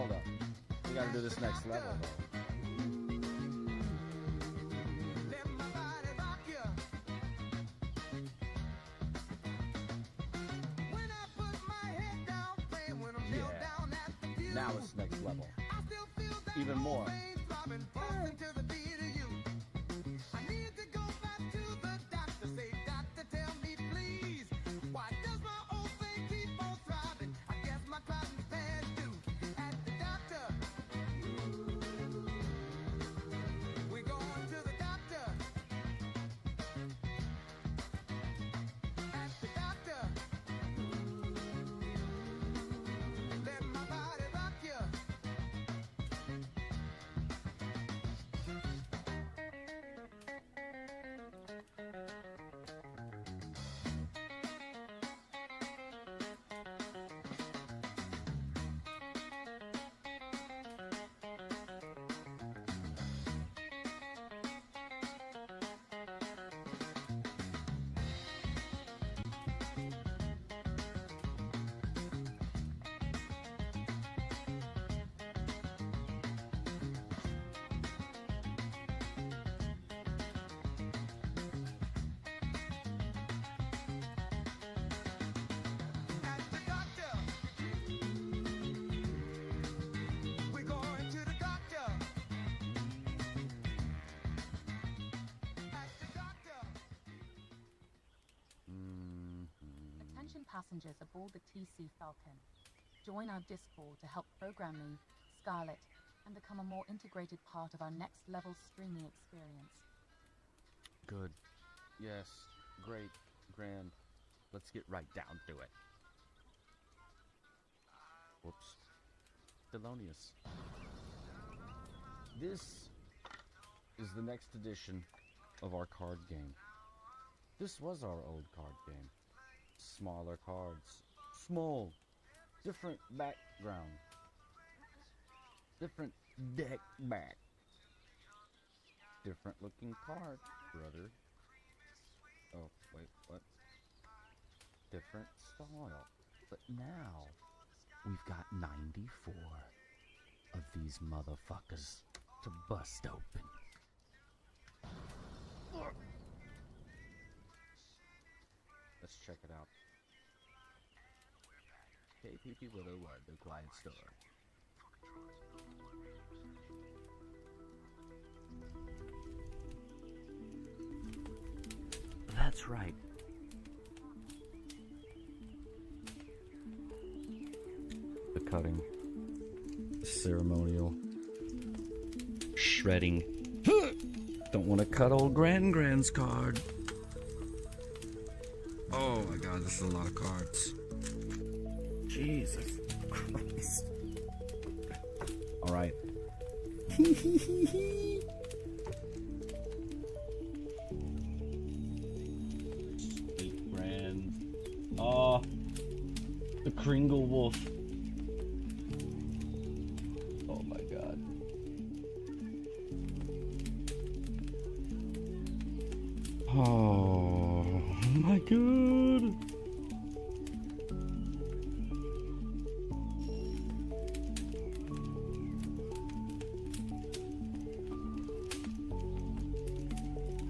hold up. We gotta do this next level, though. Yeah. Now it's next level. Even more. Passengers aboard the TC Falcon. Join our Discord to help program me, Scarlet, and become a more integrated part of our next level streaming experience. Good. Yes. Great. Grand. Let's get right down to it. Whoops. Thelonious. This is the next edition of our card game. This was our old card game. Smaller cards. Small. Different background. Different deck back. Different looking card, brother. Oh, wait, what? Different style. But now, we've got 94 of these motherfuckers to bust open. Let's check it out. KPP 101, the quiet store. That's right. The cutting. The ceremonial. Shredding. Don't want to cut old Grand's card. Oh my god, this is a lot of cards. Jesus Christ. Alright. 8 grand. Oh, the Kringle Wolf. Oh my god. Oh my god.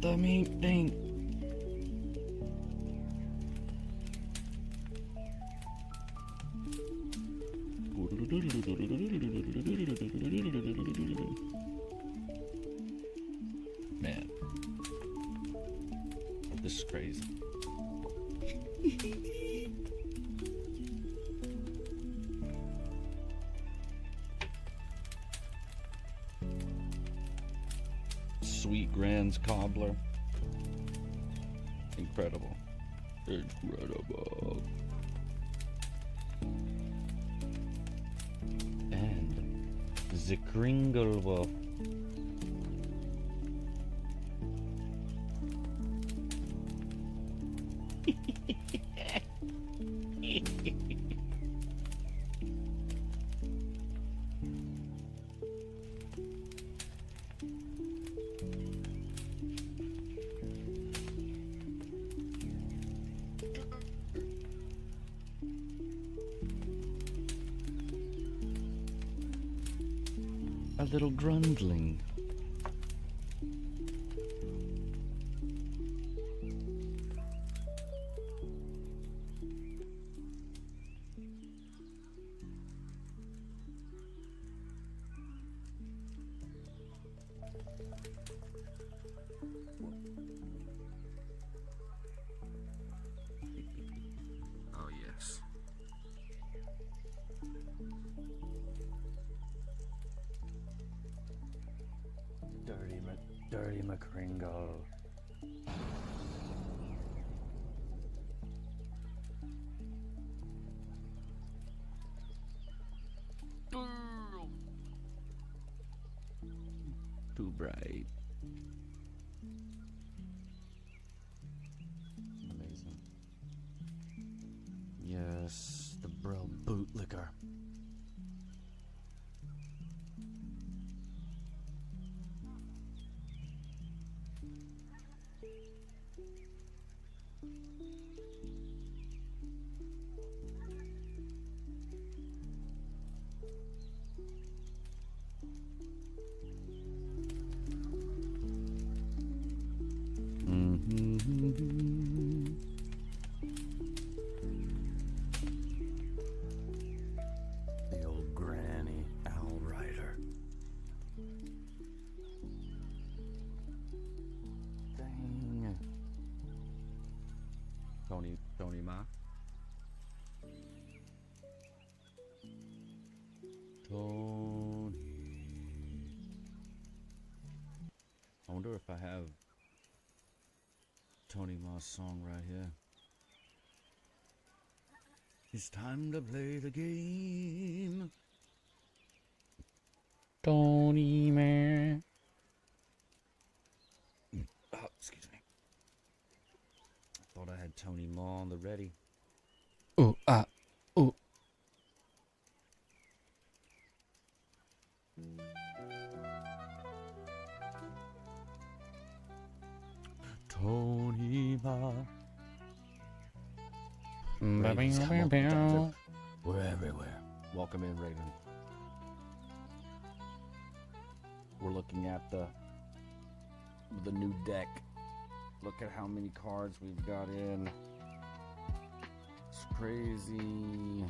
The meat thing. Man, this is crazy. Sweet Grand's cobbler. Incredible. Incredible. And the Kringle Wolf. A little grundling. Oh, yes. Dirty McCringle. Too bright. Amazing. Yes, the bro bootlicker. The old granny owl rider. Dang. Tony Ma. Tony. I wonder if I have Tony Ma's song right here. It's time to play the game. Tony Ma. Oh, excuse me. I thought I had Tony Ma on the ready. Ooh, ooh. Tony Ma. We're everywhere. Welcome in, Raven. We're looking at the new deck. Look at how many cards we've got in. It's crazy.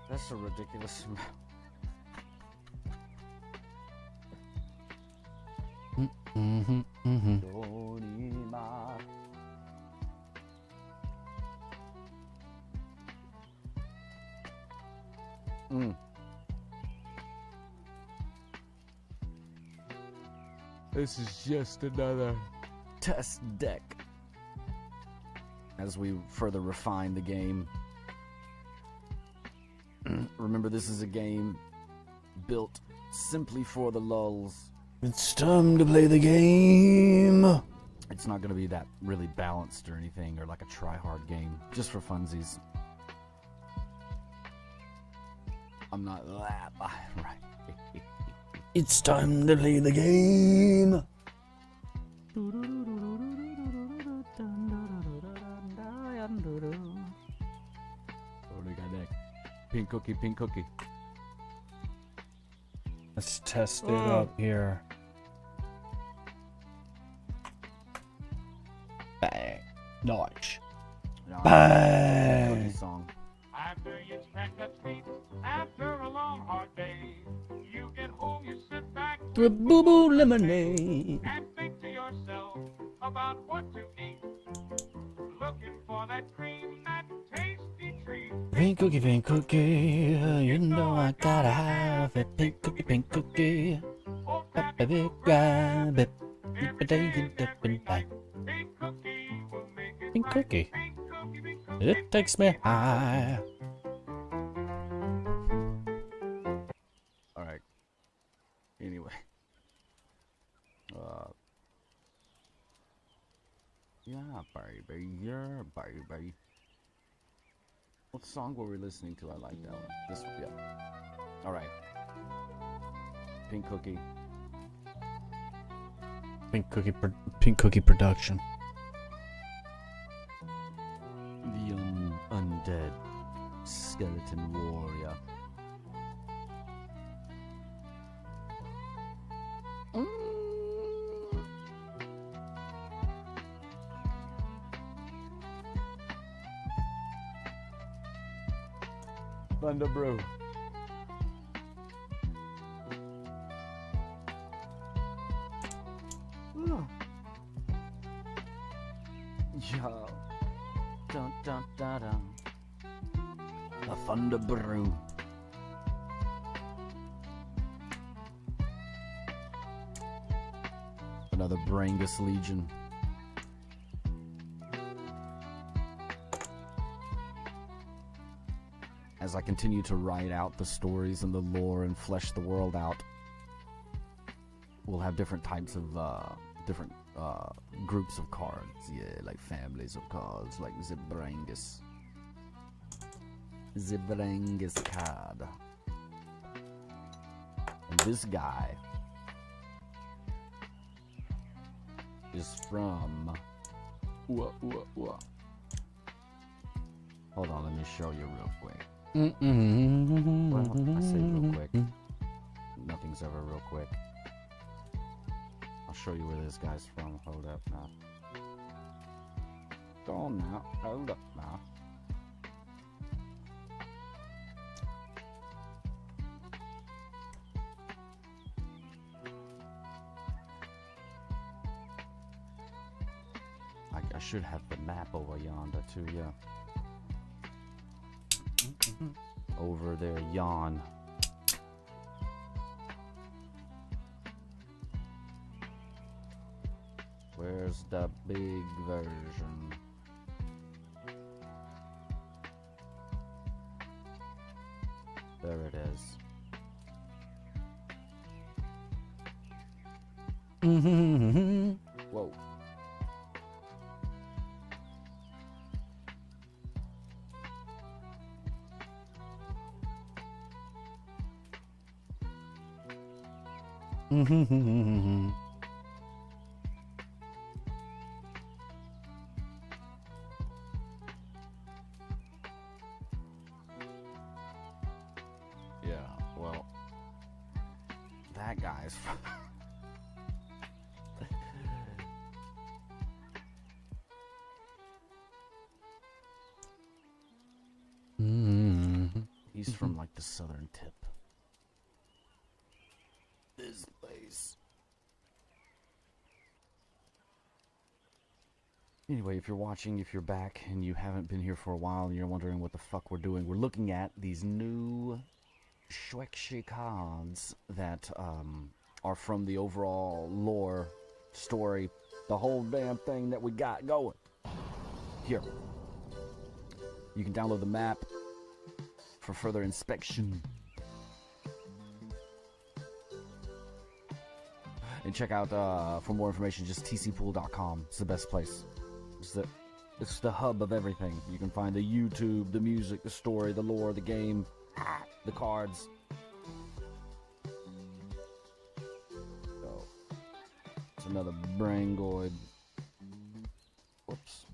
That's a ridiculous amount. Tony Ma. This is just another test deck as we further refine the game. Remember, this is a game built simply for the lulz. It's time to play the game. It's not going to be that really balanced or anything, or like a try-hard game, just for funsies. I'm not that right. It's time to play the game. What do we got next? Pink cookie, pink cookie. Let's test it up here. Bang. Nice. Bang. Song. After you snack a treat, after a long hard day, you get home, you sit back With boo-boo lemonade. and think to yourself about what to eat. Looking for that cream, that tasty treat. Pink cookie, you know I gotta have it. Pink cookie. Oh, that Baby, grab it. every day and every night. Pink cookie will make it Pink right. cookie. Pink cookie, pink cookie. It takes me high. All right. Anyway. Yeah, baby. What song were we listening to? I like that one. This one, yeah. All right. Pink cookie. Pink cookie production. undead skeleton warrior. Thunder Brew. Yo. Dun dun dun dun. A Thunder Brew. Another Brangus Legion. As I continue to write out the stories and the lore and flesh the world out, we'll have different types of different groups of cards. Yeah, like families of cards, like the Brangus card. And this guy is from Hold on, let me show you real quick. Well, I say real quick. Nothing's ever real quick. I'll show you where this guy's from. Hold up now. Go on now. Hold up now. I should have the map over yonder too, yeah. Over there, yawn. Where's the big version? There it is. Whoa. Yeah, well, that guy's he's from like the southern tip. This place. Anyway, if you're watching, if you're back and you haven't been here for a while and you're wondering what the fuck we're doing, we're looking at these new Shwekshi cards that are from the overall lore, story, the whole damn thing that we got going. Here. You can download the map for further inspection. And check out, for more information, just tcpoole.com. It's the best place. It's the hub of everything. You can find the YouTube, the music, the story, the lore, the game, the cards. So, it's another Brangoid. Whoops.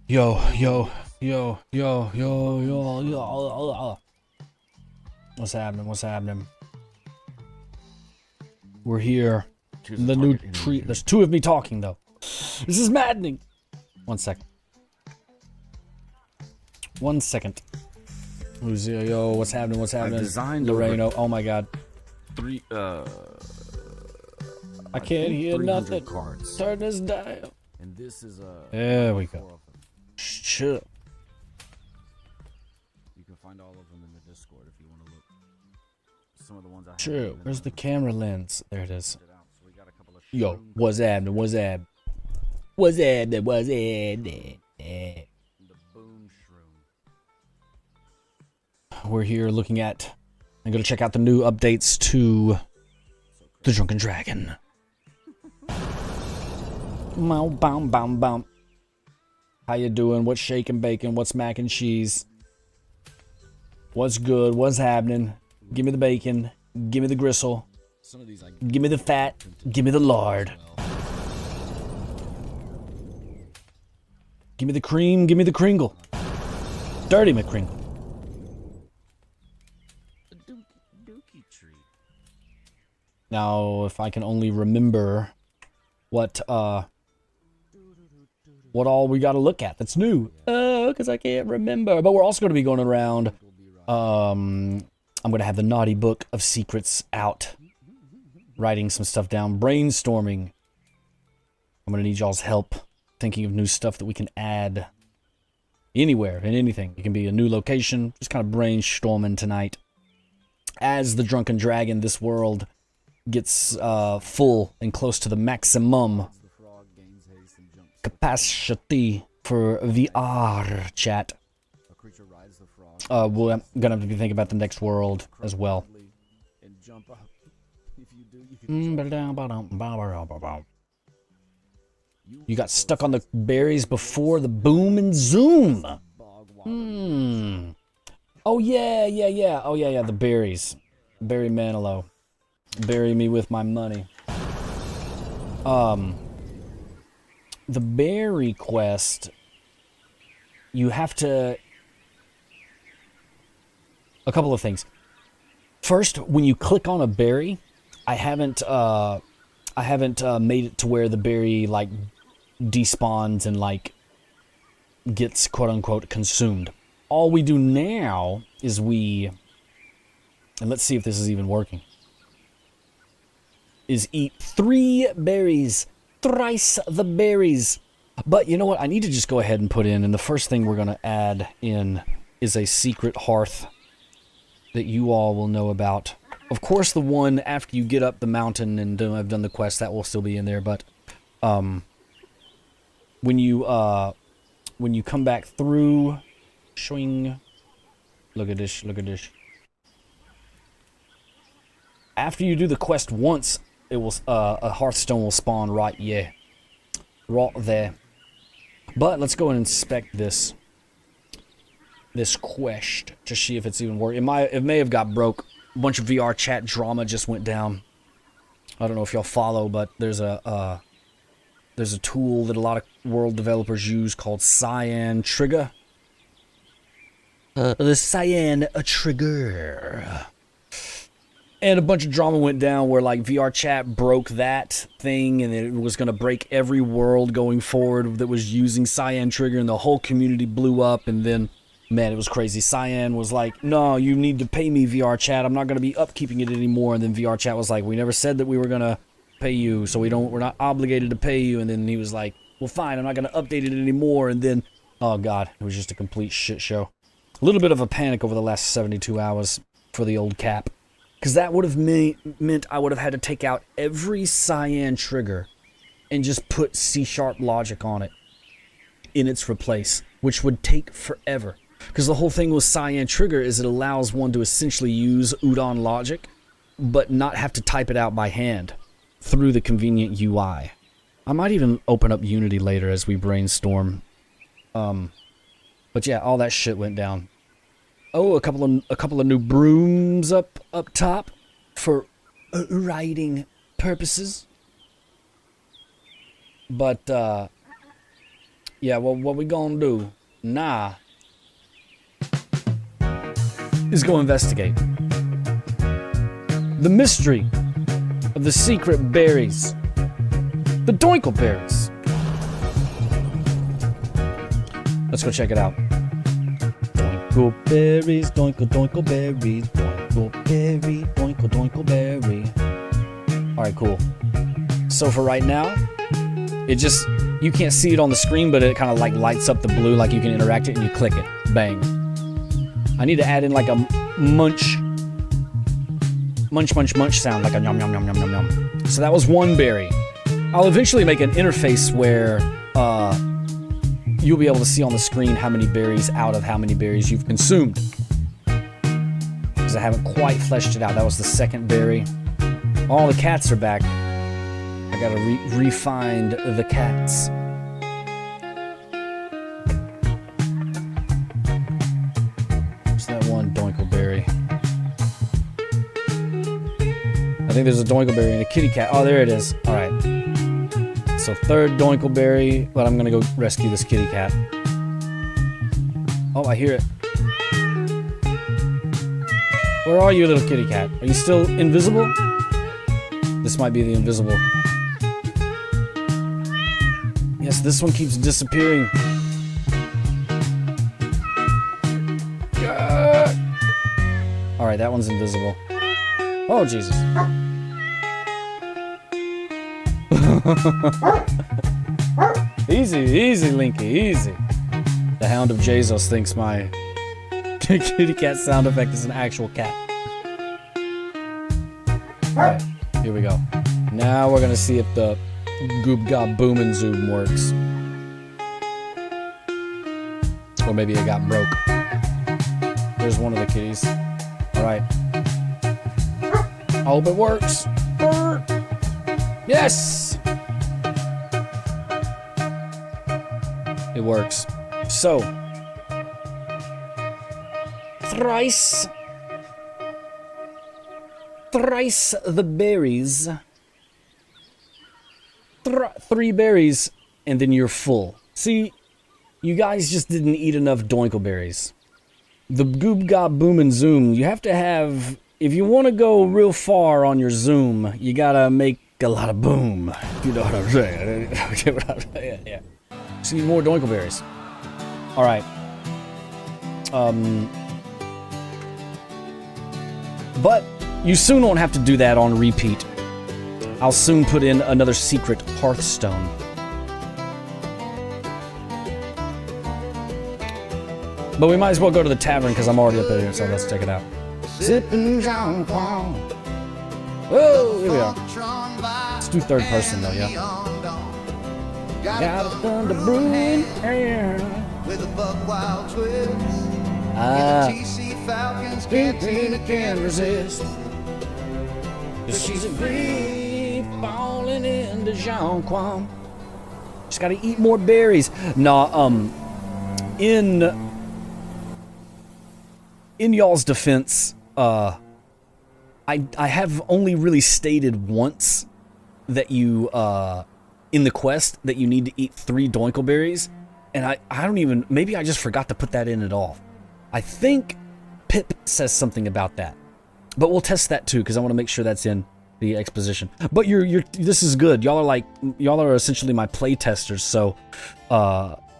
Yeah. Yo. What's happening? We're here. The new tree. There's two of me talking, though. This is maddening. 1 second. 1 second. Who's here? Yo, what's happening? I've designed Loreno. Oh my god. I can't hear nothing. Cards. Turn this down. And this is There we go. Shit. You can find all of them in the Discord if you want to look. Some of the ones I have. True. Where's the camera lens? There it is. So we got a couple of Yo, shroom what's happening? cards. What's happening? The boom shroom. We're here looking at. I'm gonna check out the new updates to the Drunken Dragon. Bow. How you doing? What's shaking bacon? What's mac and cheese? What's good? What's happening? Give me the bacon. Give me the gristle. Some of these I Give me the fat. Give me the lard. Give me the cream. Give me the kringle. Dirty McCringle. a dookie tree. Now, if I can only remember what all we got to look at that's new. Because I can't remember. But we're also going to be going around. I'm going to have the naughty book of secrets out. Writing some stuff down. Brainstorming. I'm going to need y'all's help. Thinking of new stuff that we can add. Anywhere and anything. It can be a new location. Just kind of brainstorming tonight. As the Drunken Dragon, this world gets full and close to the maximum capacity for VRChat. We're gonna have to be thinking about the next world as well. You got stuck on the berries before the boom and zoom. Oh yeah. Oh yeah, the berries. Berry Manilow. Bury me with my money. The berry quest, you have to... A couple of things. First, when you click on a berry, I haven't made it to where the berry, like, despawns and, like, gets, quote-unquote, consumed. All we do now is and let's see if this is even working, is eat 3 berries. Thrice the berries. But you know what? I need to just go ahead and put in, and the first thing we're going to add in is a secret hearth that you all will know about. Of course, the one after you get up the mountain and have done the quest, that will still be in there, but when you come back through, swing, look at this. After you do the quest once, it will a hearthstone will spawn right there. But let's go and inspect this quest to see if it's even working. It may have got broke. A bunch of VRChat drama just went down. I don't know if y'all follow, but there's a tool that a lot of world developers use called Cyan Trigger. The Cyan Trigger. And a bunch of drama went down where, like, VRChat broke that thing, and it was going to break every world going forward that was using Cyan Trigger, and the whole community blew up, and then, man, it was crazy. Cyan was like, no, you need to pay me, VRChat. I'm not going to be upkeeping it anymore. And then VRChat was like, we never said that we were going to pay you, so we're not obligated to pay you. And then he was like, well, fine, I'm not going to update it anymore. And then, oh, God, it was just a complete shit show. A little bit of a panic over the last 72 hours for the old Cap. Because that would have meant I would have had to take out every Cyan Trigger and just put C# logic on it in its replace, which would take forever. Because the whole thing with Cyan Trigger is it allows one to essentially use Udon logic, but not have to type it out by hand through the convenient UI. I might even open up Unity later as we brainstorm. But yeah, all that shit went down. Oh, a couple of new brooms up top for riding purposes. But yeah, well, what we gonna do is go investigate the mystery of the secret berries, the doinkleberries. Let's go check it out. Doinkleberries, doinkleberries, doinkleberry. Alright, cool. So for right now, you can't see it on the screen, but it kind of like lights up the blue, like you can interact it and you click it. Bang. I need to add in like a munch sound, like a yum yum yum yum yum yum. So that was one berry. I'll eventually make an interface where you'll be able to see on the screen how many berries out of how many berries you've consumed. Because I haven't quite fleshed it out. That was the second berry. All the cats are back. I gotta re-find the cats. Where's that one doinkleberry? I think there's a doinkleberry and a kitty cat. Oh, there it is. All right. So third doinkleberry, but I'm gonna go rescue this kitty cat. Oh, I hear it. Where are you, little kitty cat? Are you still invisible? This might be the invisible. Yes, this one keeps disappearing. Alright, that one's invisible. Oh, Jesus. Easy, easy, Linky, easy. The Hound of Jesus thinks my kitty cat sound effect is an actual cat. Alright, here we go. Now we're gonna see if the Goob Gob Boom and Zoom works. Or maybe it got broke. There's one of the kitties. Alright. I hope it works. Yes! It works. So. Thrice the berries. 3 berries, and then you're full. See, you guys just didn't eat enough doinkleberries. The Goob Gob Boom and Zoom, you have to have, if you want to go real far on your zoom, you gotta make a lot of boom. You know what I'm saying? Yeah. Just need more doinkleberries. Alright. But you soon won't have to do that on repeat. I'll soon put in another secret Hearthstone. But we might as well go to the tavern because I'm already up there, so let's check it out. Sipping Jean Paul. Whoa, here we are. Let's do third person though, yeah. Got a thunder brewing air. With a buck wild twist. TC Falcons can't resist. Cause she's a green falling into Jean Quan. Just gotta eat more berries. Nah, in y'all's defense, I have only really stated once that you, in the quest, that you need to eat 3 doinkleberries, and I don't even, maybe I just forgot to put that in at all. I think Pip says something about that, but we'll test that too, because I want to make sure that's in the exposition. But this is good. Y'all are essentially my play testers, so,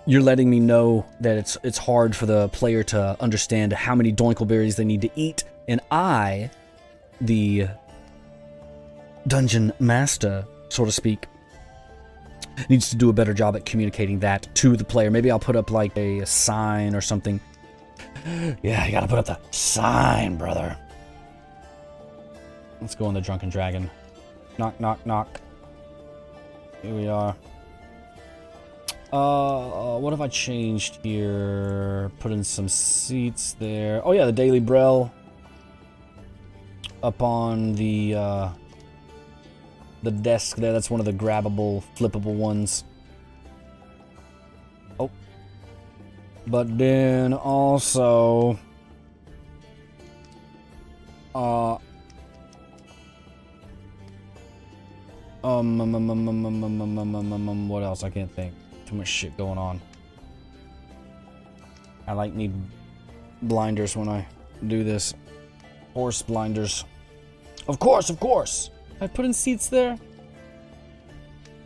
you're letting me know that it's hard for the player to understand how many doinkleberries they need to eat, and I, the dungeon master, so to speak, needs to do a better job at communicating that to the player. Maybe I'll put up like a sign or something. Yeah, you gotta put up the sign, brother. Let's go on the Drunken Dragon. Knock, knock, knock. Here we are. What have I changed here? Put in some seats there. Oh yeah, the Daily Brell. Up on the desk there. That's one of the grabbable, flippable ones. Oh. But then also... what else? I can't think. Too much shit going on. I like need blinders when I do this. Horse blinders. Of course, of course. I put in seats there.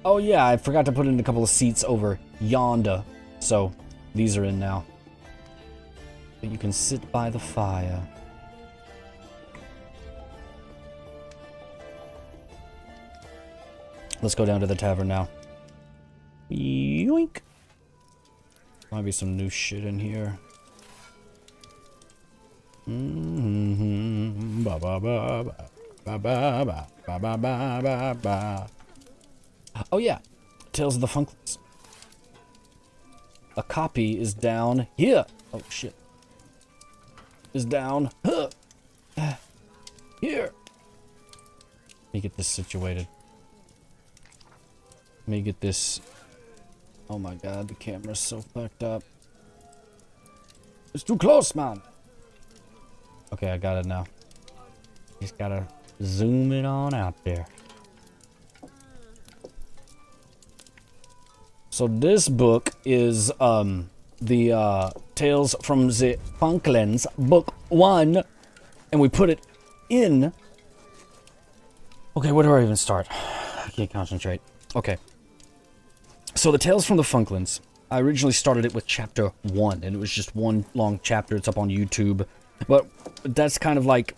Oh yeah, I forgot to put in a couple of seats over yonder. So these are in now. But you can sit by the fire. Let's go down to the tavern now. Yoink. Might be some new shit in here. Ba ba ba ba ba ba ba ba ba ba. Oh yeah, Tales of the Funklands. A copy is down here. Oh shit. Is down here. Let me get this situated. Let me get this. Oh my god, the camera's so fucked up. It's too close, man. Okay, I got it now. Just gotta zoom it on out there. So this book is the Tales from the Funklands, book 1, and we put it in. Okay, where do I even start? I can't concentrate. Okay. So the Tales from the Funklands. I originally started it with chapter 1, and it was just one long chapter. It's up on YouTube. But that's kind of like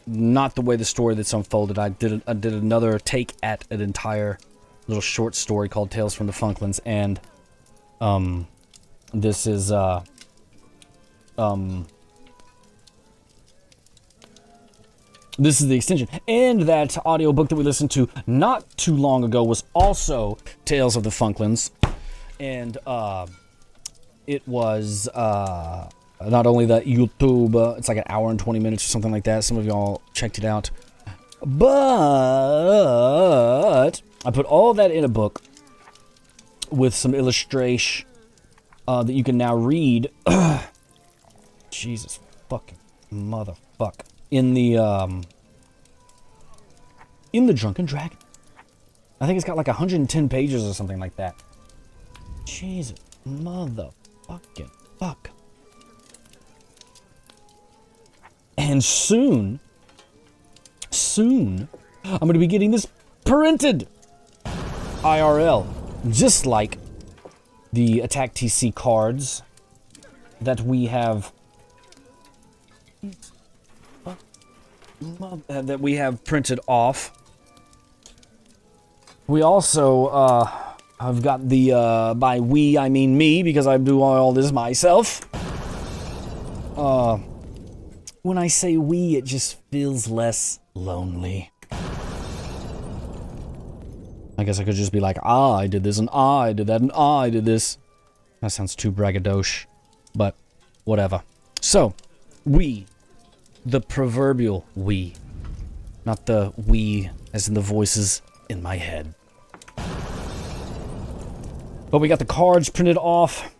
not the way the story that's unfolded. I did another take at an entire little short story called Tales from the Funklands, and this is this is the extension. And that audiobook that we listened to not too long ago was also Tales of the Funklands. And it was not only that YouTube, it's like an hour and 20 minutes or something like that. Some of y'all checked it out. But I put all that in a book with some illustration that you can now read. Jesus fucking motherfuck. In the Drunken Dragon. I think it's got like 110 pages or something like that. Jesus motherfucking fuck. And soon, I'm going to be getting this printed IRL, just like the Attack TC cards that we have printed off. We also I've got the by we I mean me, because I do all this myself. When I say we, it just feels less lonely. I guess I could just be like, I did this, and I did that, and I did this. That sounds too braggadocious, but whatever. So, we, the proverbial we, not the we as in the voices in my head. But we got the cards printed off,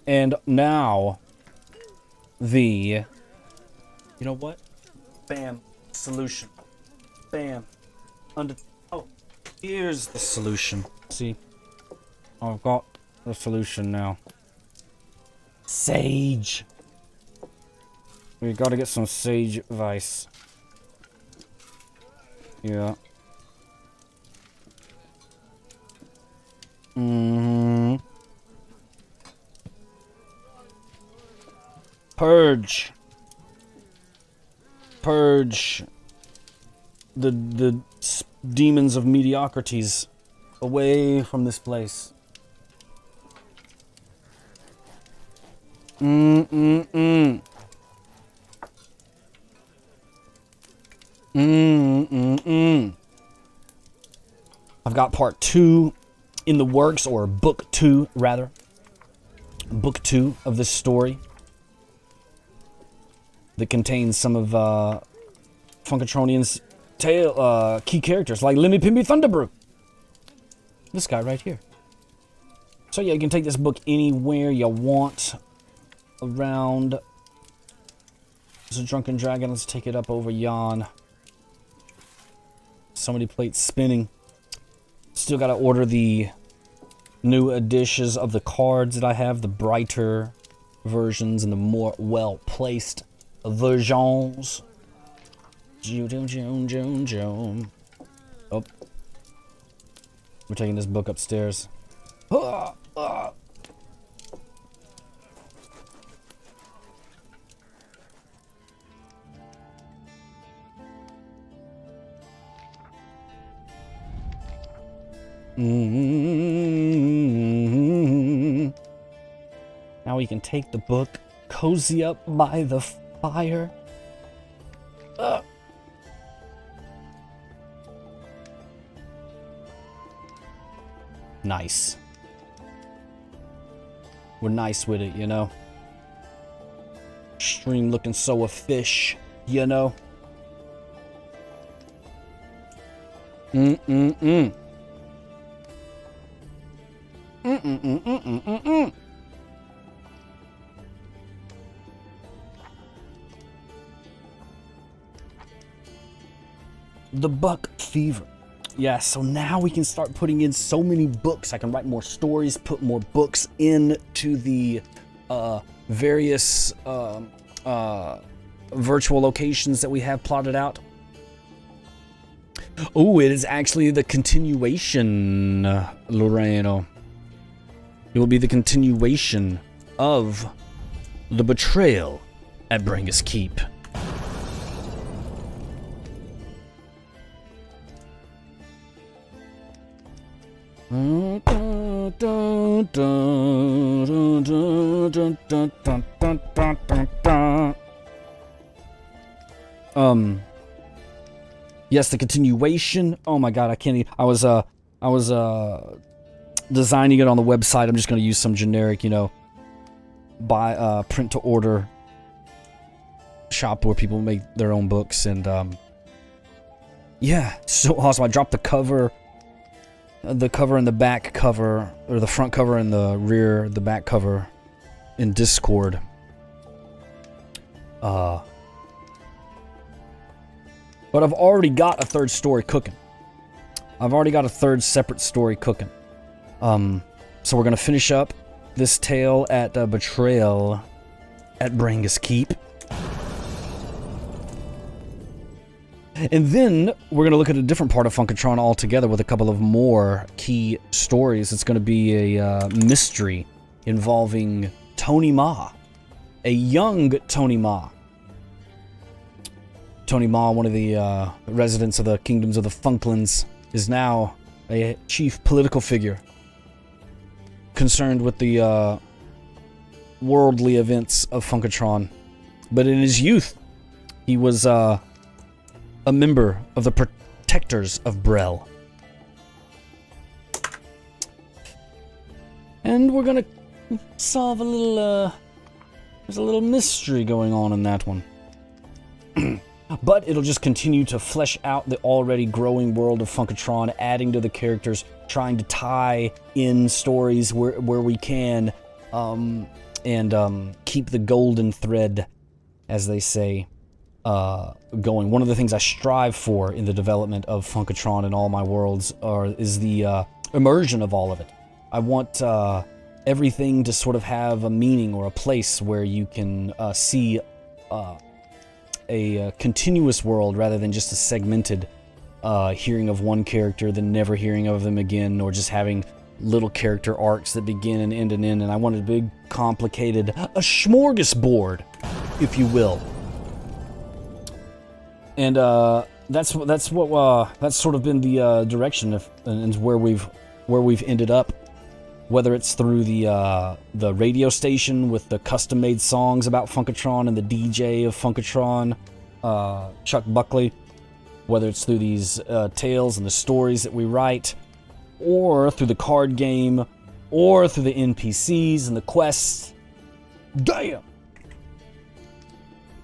and now you know what? Bam, solution. Bam. Oh, here's the solution. See? I've got the solution now. Sage. We gotta get some sage advice. Yeah. Purge the demons of mediocrities away from this place. I've got part 2 in the works, or book 2 rather. Book 2 of this story that contains some of Funkatronian's key characters, like Limmy Pimpy Thunderbrew. This guy right here. So yeah, you can take this book anywhere you want around. There's a Drunken Dragon. Let's take it up over yon. So many plates spinning. Still gotta order the new editions of the cards that I have, the brighter versions and the more well-placed versions. Oh. We're taking this book upstairs. Now we can take the book, cozy up by the fire. Nice. We're nice with it, you know. Stream looking so a fish, you know. The buck fever. Yeah, so now we can start putting in so many books. I can write more stories, put more books into the various virtual locations that we have plotted out. Oh, it is actually the continuation, Loreno. It will be the continuation of the betrayal at Brangus Keep. Yes, the continuation. Oh my god, I can't even, I was designing it on the website. I'm just going to use some generic, you know, buy print to order shop where people make their own books, and yeah, so awesome. I dropped the cover and the back cover, or the front cover and the rear, the back cover in Discord. But I've already got a third story cooking. I've already got a third separate story cooking. So we're gonna finish up this tale at Betrayal at Brangus Keep. And then we're gonna look at a different part of Funkatron altogether with a couple of more key stories. It's gonna be a mystery involving Tony Ma, a young Tony Ma. Tony Ma, one of the residents of the Kingdoms of the Funklands, is now a chief political figure concerned with the worldly events of Funkatron. But in his youth, he was a member of the Protectors of Brel. And we're gonna solve a little, there's a little mystery going on in that one. But it'll just continue to flesh out the already growing world of Funkatron, adding to the characters, trying to tie in stories where we can, and keep the golden thread, as they say, going. One of the things I strive for in the development of Funkatron and all my worlds is the immersion of all of it. I want everything to sort of have a meaning or a place where you can see a continuous world rather than just a segmented hearing of one character then never hearing of them again, or just having little character arcs that begin and end and end. And I wanted a big, complicated, a smorgasbord, if you will. And that's sort of been the direction and where we've ended up. Whether it's through the radio station with the custom-made songs about Funkatron and the DJ of Funkatron, Chuck Buckley, whether it's through these tales and the stories that we write, or through the card game, or through the NPCs and the quests. Damn!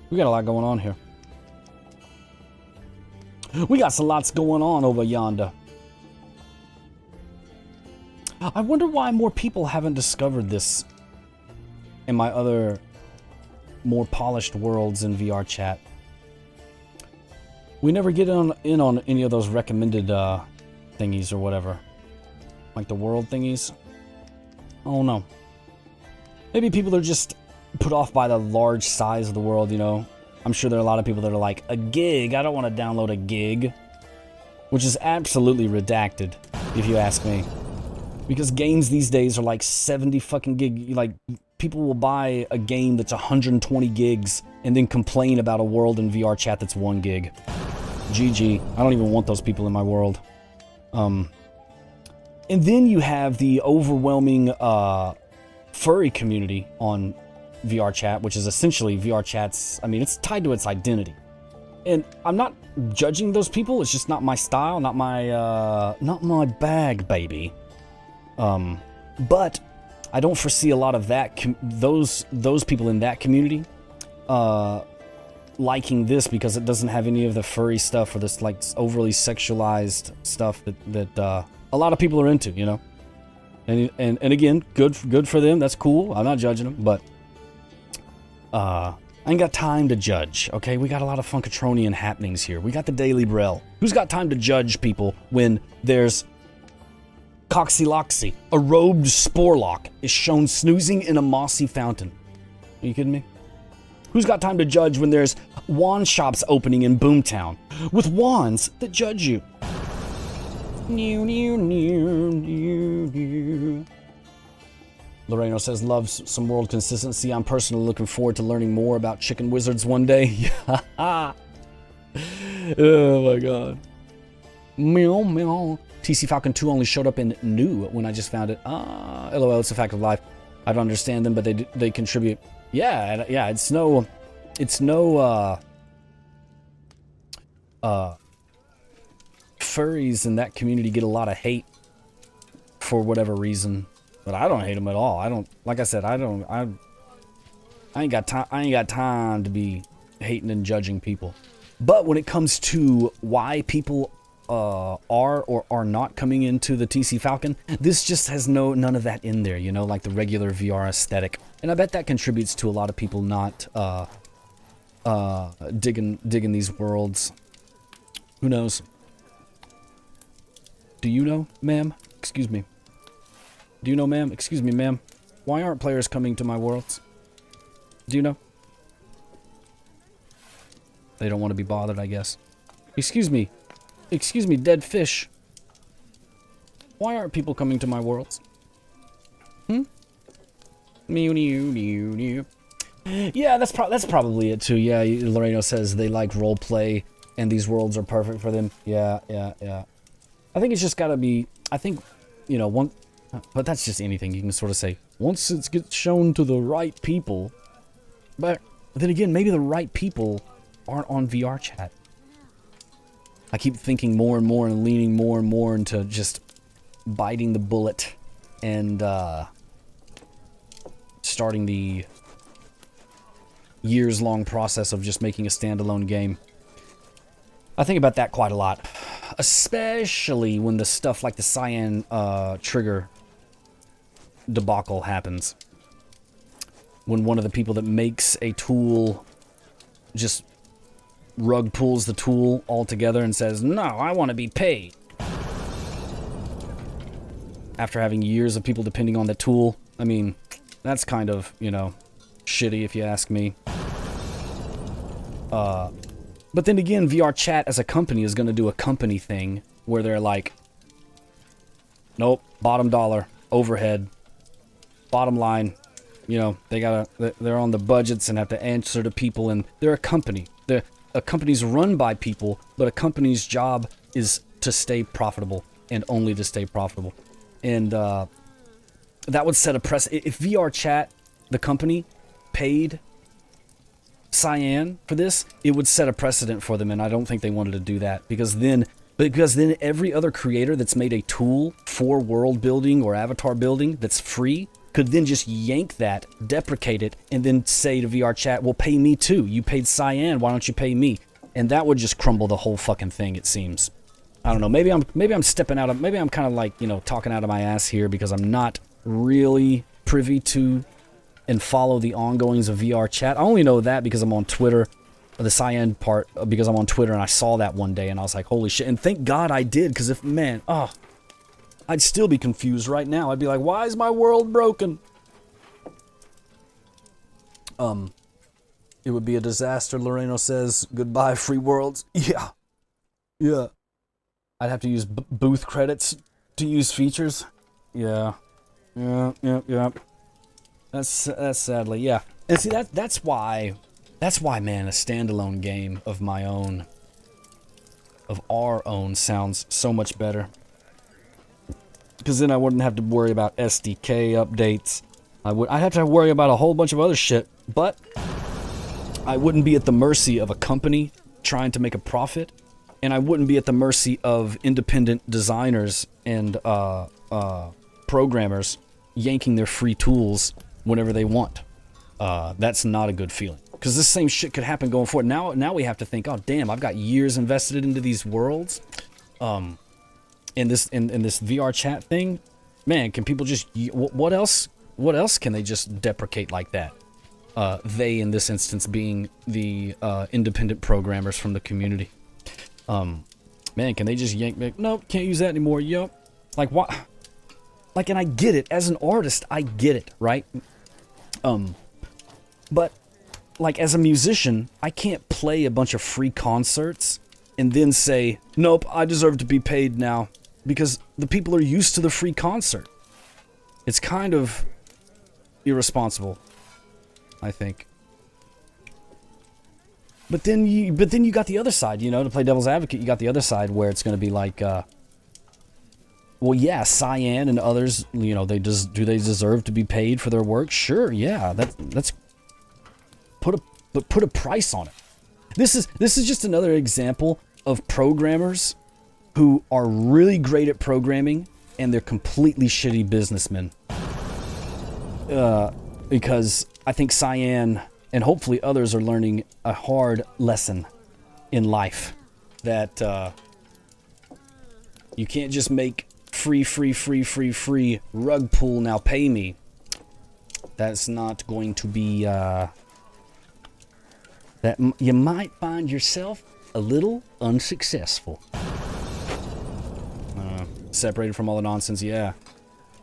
We got a lot going on here. We got some lots going on over yonder. I wonder why more people haven't discovered this in my other more polished worlds in VRChat. We never get in on any of those recommended thingies or whatever. Like the world thingies. Oh no. Maybe people are just put off by the large size of the world, you know. I'm sure there are a lot of people that are like, a gig? I don't want to download a gig. Which is absolutely redacted, if you ask me. Because games these days are like 70 fucking gig. Like, people will buy a game that's 120 gigs and then complain about a world in VRChat that's 1 gig. GG. I don't even want those people in my world. And then you have the overwhelming furry community on VRChat, which is essentially VRChat's, I mean, it's tied to its identity. And I'm not judging those people. It's just not my style, not my bag, baby. But I don't foresee a lot of that those people in that community liking this, because it doesn't have any of the furry stuff or this like overly sexualized stuff that a lot of people are into, you know. And again, good for them. That's cool. I'm not judging them, but I I ain't got time to judge, okay? We got a lot of Funkatronian happenings here. We got the Daily Brel. Who's got time to judge people when there's Coxyloxy, a robed Sporlock, is shown snoozing in a mossy fountain? Are you kidding me? Who's got time to judge when there's wand shops opening in Boomtown with wands that judge you? Loreno says, loves some world consistency. I'm personally looking forward to learning more about chicken wizards one day. Oh my god. Meow, meow. TC Falcon 2 only showed up in new when I just found it. LOL, it's a fact of life. I don't understand them, but they contribute. Yeah, it's no furries in that community get a lot of hate for whatever reason. But I don't hate them at all. I don't, like I said, I ain't got time to be hating and judging people. But when it comes to why people are or are not coming into the TC Falcon, this just has none of that in there, you know, like the regular VR aesthetic. And I bet that contributes to a lot of people not digging these worlds. Who knows? Do you know, ma'am? Excuse me. Do you know, ma'am? Excuse me, ma'am. Why aren't players coming to my worlds? Do you know? They don't want to be bothered, I guess. Excuse me. Excuse me, dead fish. Why aren't people coming to my worlds? Hmm? Yeah, that's probably it too. Yeah, Loreno says they like roleplay and these worlds are perfect for them. Yeah. I think it's just gotta be, I think, you know, but that's just anything you can sort of say. Once it gets shown to the right people, but then again, maybe the right people aren't on VRChat. I keep thinking more and more and leaning more and more into just biting the bullet and starting the years-long process of just making a standalone game. I think about that quite a lot, especially when the stuff like the cyan trigger debacle happens. When one of the people that makes a tool just rug pulls the tool altogether and says, no, I want to be paid. After having years of people depending on the tool, I mean, that's kind of, you know, shitty if you ask me. But then again, VRChat as a company is going to do a company thing where they're like, nope, bottom dollar, overhead, bottom line, you know, they're on the budgets and have to answer to people, and they're a company. A company's run by people, but a company's job is to stay profitable and only to stay profitable. And that would set a precedent. If VRChat, the company, paid Cyan for this, it would set a precedent for them, and I don't think they wanted to do that, because then every other creator that's made a tool for world building or avatar building that's free could then just yank that, deprecate it, and then say to VRChat, well, pay me too. You paid Cyan, why don't you pay me? And that would just crumble the whole fucking thing, it seems. I don't know, maybe I'm stepping out of, maybe I'm kind of like, you know, talking out of my ass here because I'm not really privy to and follow the ongoings of VRChat. I only know that because I'm on Twitter, the Cyan part, because I'm on Twitter and I saw that one day and I was like, holy shit. And thank God I did, because if, man, I'd still be confused right now. I'd be like, why is my world broken? It would be a disaster, Loreno says. Goodbye, free worlds. Yeah. I'd have to use booth credits to use features. Yeah. That's sadly, yeah. And see, that's why, man, a standalone game of my own, of our own, sounds so much better. Because then I wouldn't have to worry about SDK updates. I'd have to worry about a whole bunch of other shit, but I wouldn't be at the mercy of a company trying to make a profit, and I wouldn't be at the mercy of independent designers and programmers yanking their free tools whenever they want. That's not a good feeling, because this same shit could happen going forward. Now we have to think, oh damn, I've got years invested into these worlds. In this VRChat thing, man, can people just, what else can they just deprecate like that? They, in this instance, being the independent programmers from the community. Man, can they just yank me? Nope, can't use that anymore. Yup. Like, what? Like, and I get it. As an artist, I get it, right? But, like, as a musician, I can't play a bunch of free concerts and then say, nope, I deserve to be paid now. Because the people are used to the free concert. It's kind of irresponsible, I think. But then you got the other side, you know, to play devil's advocate. You got the other side where it's going to be like, well, yeah, Cyan and others, you know, do they deserve to be paid for their work? Sure, yeah, that's put a price on it. This is just another example of programmers who are really great at programming and they're completely shitty businessmen. Because I think Cyan and hopefully others are learning a hard lesson in life that you can't just make free rug pull, now pay me. That's not going to be that you might find yourself a little unsuccessful. Separated from all the nonsense, yeah.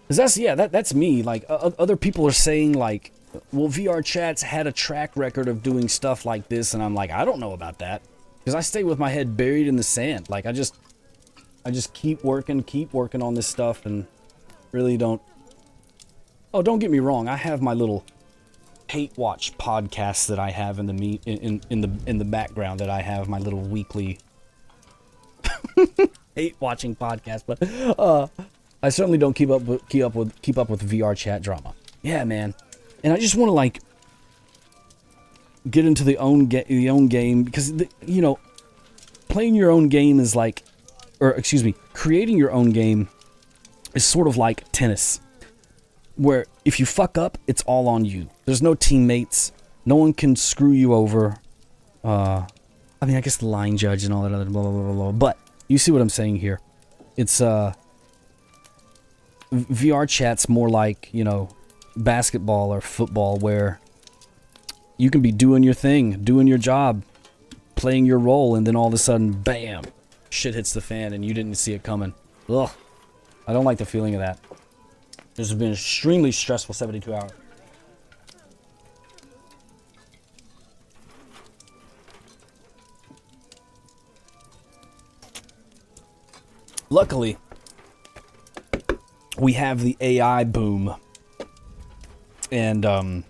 'Cause that's me. Like, other people are saying, like, well, VRChat's had a track record of doing stuff like this, and I'm like, I don't know about that. Because I stay with my head buried in the sand. Like, I just keep working on this stuff, and really don't... Oh, don't get me wrong, I have my little hate watch podcast that I have in the background, that I have my little weekly hate watching podcast, but I certainly don't keep up with VRChat drama. Yeah, man. And I just want to, like, get into the own game, because you know, playing your own game is like, or excuse me, creating your own game is sort of like tennis, where if you fuck up, it's all on you. There's no teammates. No one can screw you over. I mean, I guess the line judge and all that other blah blah blah blah. But you see what I'm saying here? It's VRChat's more like, you know, basketball or football, where you can be doing your thing, doing your job, playing your role, and then all of a sudden, bam, shit hits the fan and you didn't see it coming. Ugh. I don't like the feeling of that. This has been an extremely stressful 72 hours. Luckily, we have the AI boom. And I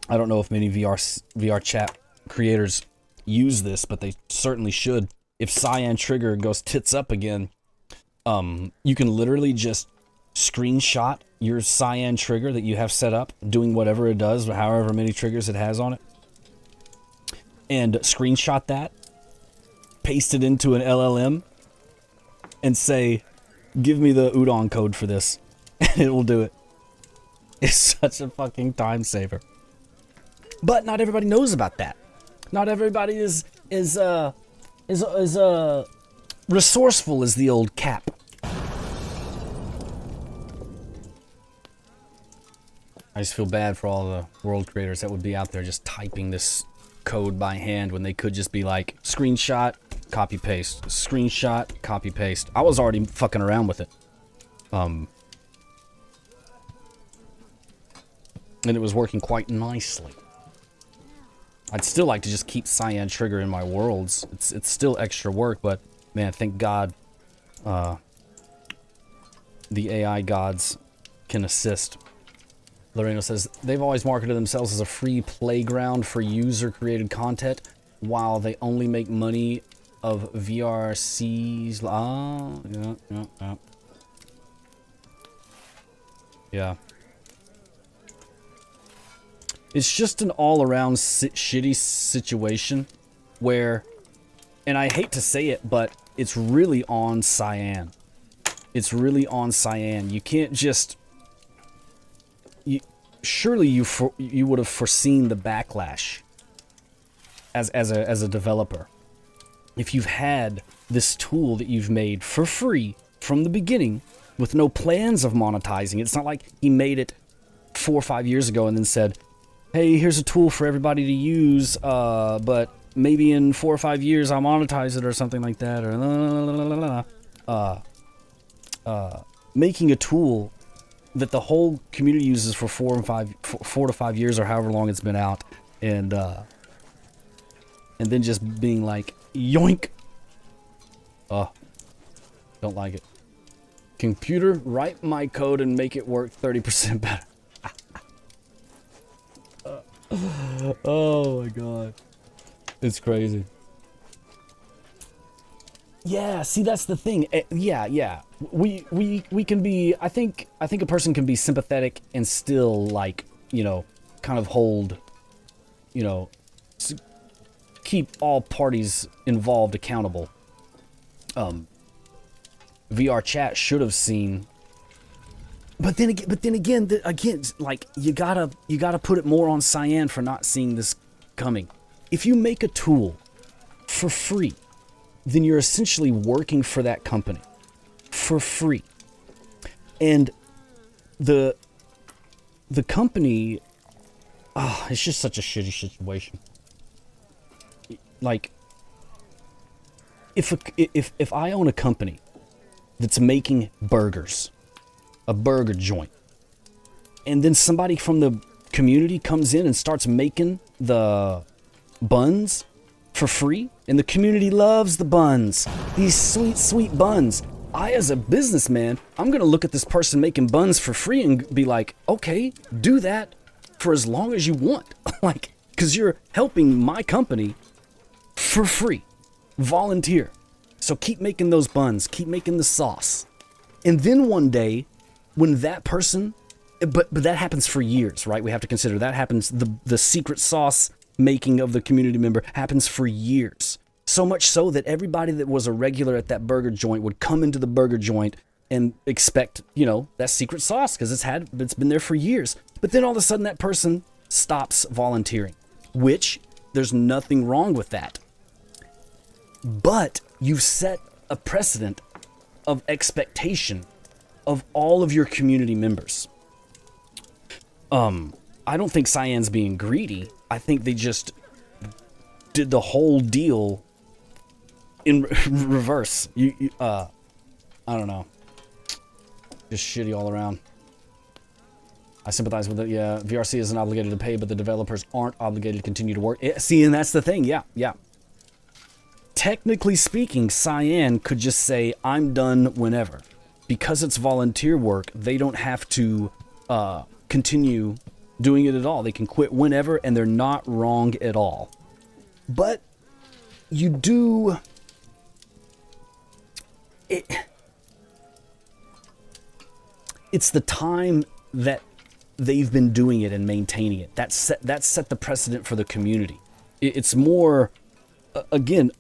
don't know if many VRChat creators use this, but they certainly should. If Cyan Trigger goes tits up again, you can literally just screenshot your Cyan Trigger that you have set up, doing whatever it does, however many triggers it has on it, and screenshot that, paste it into an LLM, and say, give me the udon code for this, and it will do it. It's such a fucking time saver. But not everybody knows about that. Not everybody is resourceful as the old Cap. I just feel bad for all the world creators that would be out there just typing this code by hand when they could just be like, screenshot, copy paste, screenshot, copy paste. I was already fucking around with it. And it was working quite nicely. I'd still like to just keep Cyan Trigger in my worlds. It's still extra work, but man, thank God the AI gods can assist. Loreno says, they've always marketed themselves as a free playground for user-created content, while they only make money of VRCs. Yeah. It's just an all-around shitty situation where, and I hate to say it, but it's really on Cyan. It's really on Cyan. You can't just... surely you would have foreseen the backlash as a developer. If you've had this tool that you've made for free from the beginning with no plans of monetizing it. It's not like he made it 4 or 5 years ago and then said, hey, here's a tool for everybody to use, but maybe in 4 or 5 years I'll monetize it or something like that, or making a tool that the whole community uses for 4 to 5 years or however long it's been out, and then just being like, yoink. Don't like it. Computer, write my code and make it work 30% better. Oh my god. It's crazy. Yeah, see, that's the thing. Yeah. We can be, I think a person can be sympathetic and still, like, you know, kind of hold, you know, keep all parties involved accountable. VRChat should have seen, but then again, like, you gotta put it more on Cyan for not seeing this coming. If you make a tool for free, then you're essentially working for that company for free, and the company, it's just such a shitty situation. Like, if I own a company that's making burgers, a burger joint, and then somebody from the community comes in and starts making the buns for free, and the community loves the buns, these sweet buns, I, as a businessman, I'm gonna look at this person making buns for free and be like, okay, do that for as long as you want. Like, because you're helping my company for free. Volunteer. So keep making those buns, keep making the sauce. And then one day, when that person, but that happens for years, right? We have to consider that happens, the secret sauce making of the community member happens for years. So much so that everybody that was a regular at that burger joint would come into the burger joint and expect, you know, that secret sauce, because it's been there for years. But then all of a sudden that person stops volunteering, which there's nothing wrong with that. But you've set a precedent of expectation of all of your community members. I don't think Cyan's being greedy. I think they just did the whole deal in reverse. I don't know. Just shitty all around. I sympathize with it. Yeah, VRC isn't obligated to pay, but the developers aren't obligated to continue to work. See, and that's the thing. Yeah. Technically speaking, Cyan could just say, I'm done whenever. Because it's volunteer work, they don't have to continue doing it at all. They can quit whenever, and they're not wrong at all. But you do... It's the time that they've been doing it and maintaining it. That set the precedent for the community. It's more... again...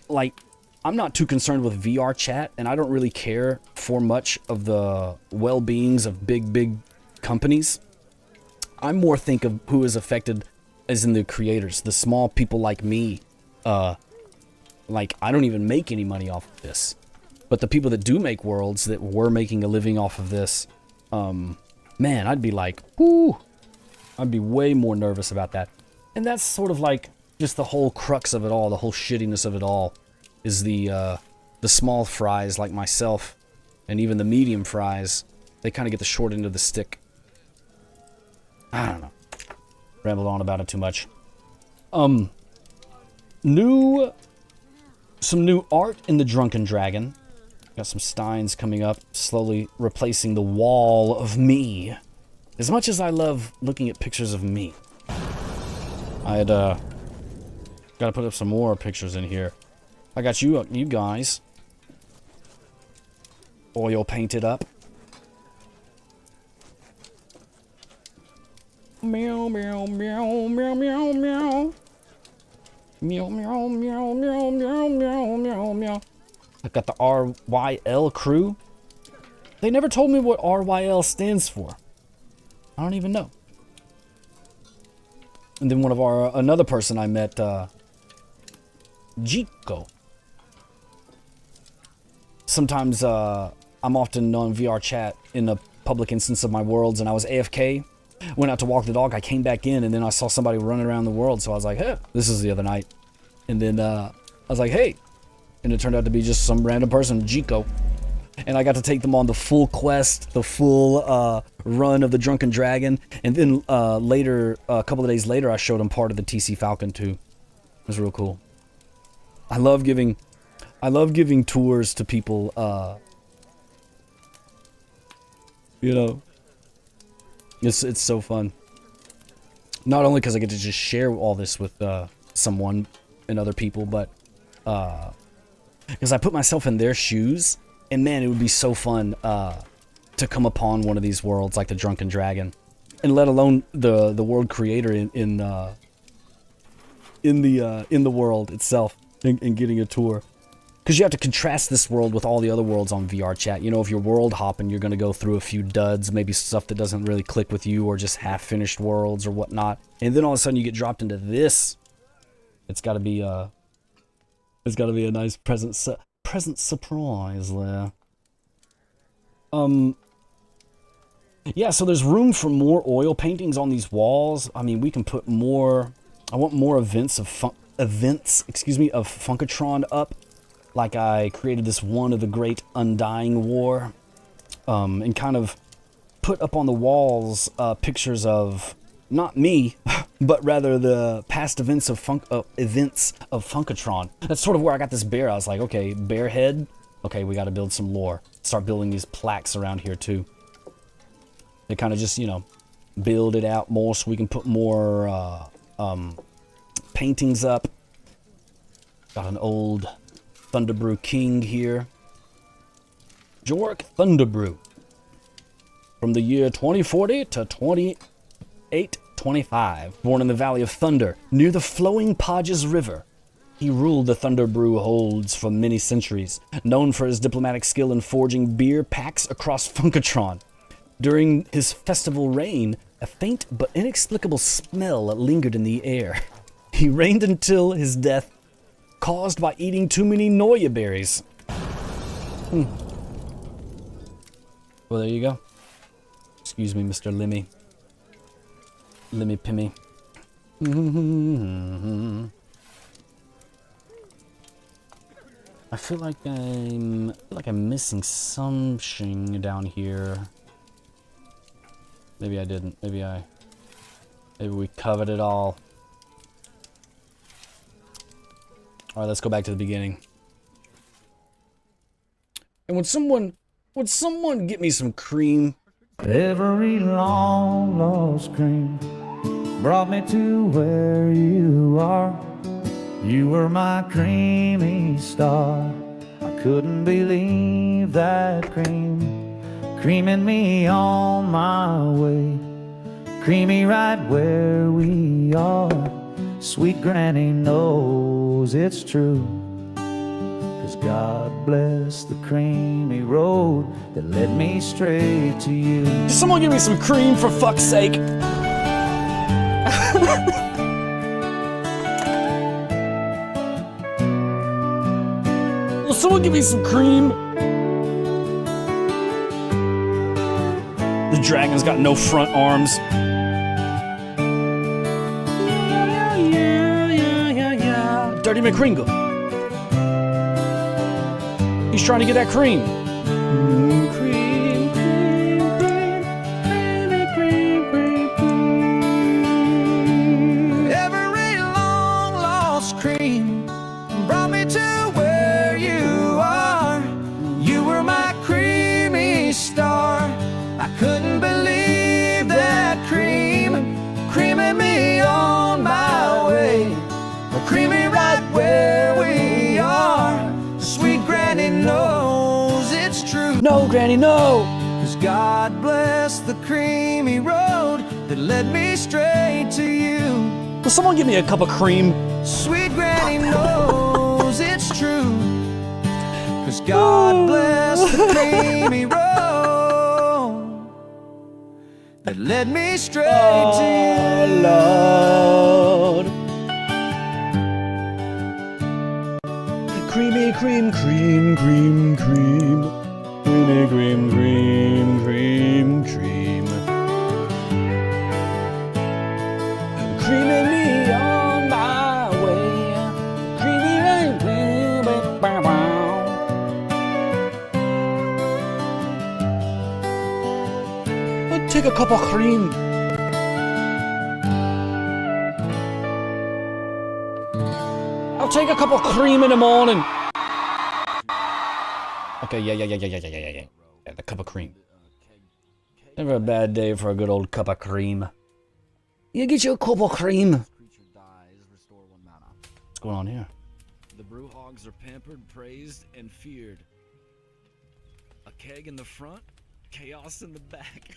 Like, I'm not too concerned with VRChat, and I don't really care for much of the well-beings of big companies. I more think of who is affected as in the creators, the small people like me. Like, I don't even make any money off of this. But the people that do make worlds, that were making a living off of this, man, I'd be like, whoo! I'd be way more nervous about that. And that's sort of like... just the whole crux of it all, the whole shittiness of it all, is the small fries like myself, and even the medium fries, they kind of get the short end of the stick. I don't know. Rambled on about it too much. Some new art in the Drunken Dragon. Got some steins coming up, slowly replacing the wall of me. As much as I love looking at pictures of me, I'd, gotta put up some more pictures in here. I got you guys. Oil painted up. Meow, meow, meow, meow, meow, meow. Meow, meow, meow, meow, meow, meow, meow, meow. I got the RYL crew. They never told me what RYL stands for. I don't even know. And then another person I met, Jico. Sometimes I'm often on VRChat in a public instance of my worlds, and I was AFK went out to walk the dog. I came back in, and then I saw somebody running around the world. So I was like, hey, this is the other night. And then I was like, hey. And it turned out to be just some random person, Jico. And I got to take them on the full quest, the full run of the Drunken Dragon. And then later, a couple of days later, I showed them part of the TC Falcon too. It was real cool. I love giving tours to people, you know. It's so fun. Not only because I get to just share all this with someone and other people, but because I put myself in their shoes, and man, it would be so fun to come upon one of these worlds like the Drunken Dragon, and let alone the world creator in the world itself, and getting a tour. Because you have to contrast this world with all the other worlds on VRChat. You know, if you're world hopping, you're going to go through a few duds, maybe stuff that doesn't really click with you, or just half-finished worlds or whatnot. And then all of a sudden you get dropped into this. It's got to be a nice present surprise there. Yeah, so there's room for more oil paintings on these walls. I mean, we can put more. I want more events of Funkatron up. Like I created this one of the Great Undying War, and kind of put up on the walls pictures of not me, but rather the past events of Funkatron. That's sort of where I got this bear. I was like, okay, bear head. Okay, we got to build some lore. Start building these plaques around here too. They kind of just, you know, build it out more so we can put more paintings up. Got an old Thunderbrew King here. Jork Thunderbrew. From the year 2040 to 2825. Born in the Valley of Thunder, near the flowing Podges River. He ruled the Thunderbrew holds for many centuries, known for his diplomatic skill in forging beer packs across Funkatron. During his festival reign, a faint but inexplicable smell lingered in the air. He reigned until his death, caused by eating too many Noya berries. Well, there you go. Excuse me, Mr. Limmy. Limmy Pimmy. I feel like I'm missing something down here. Maybe I didn't. Maybe we covered it all. Alright, let's go back to the beginning. And would someone get me some cream? Every long lost cream brought me to where you are. You were my creamy star. I couldn't believe that cream creaming me on my way. Creamy right where we are. Sweet granny knows it's true. 'Cause God bless the creamy road that led me straight to you. Someone give me some cream for fuck's sake. Will someone give me some cream? The dragon's got no front arms. Dirty McCringle. He's trying to get that cream. Cream, cream, cream, cream, cream. Every long lost cream brought me to where you are. You were my creamy star. I couldn't believe that cream creaming me on my way. Creamy right where we are. Sweet granny knows it's true. No, Granny, no. 'Cause God bless the creamy road that led me straight to you. Will someone give me a cup of cream? Sweet granny knows it's true. 'Cause God bless the creamy road that led me straight to you. Lord. Creamy cream, cream, cream, cream. Creamy cream, cream, cream, cream. a cup of cream. I'll take a cup of cream in the morning. Okay, yeah. Yeah, the cup of cream. Never a bad day for a good old cup of cream. You get you a cup of cream. What's going on here? The brew hogs are pampered, praised, and feared. A keg in the front, chaos in the back.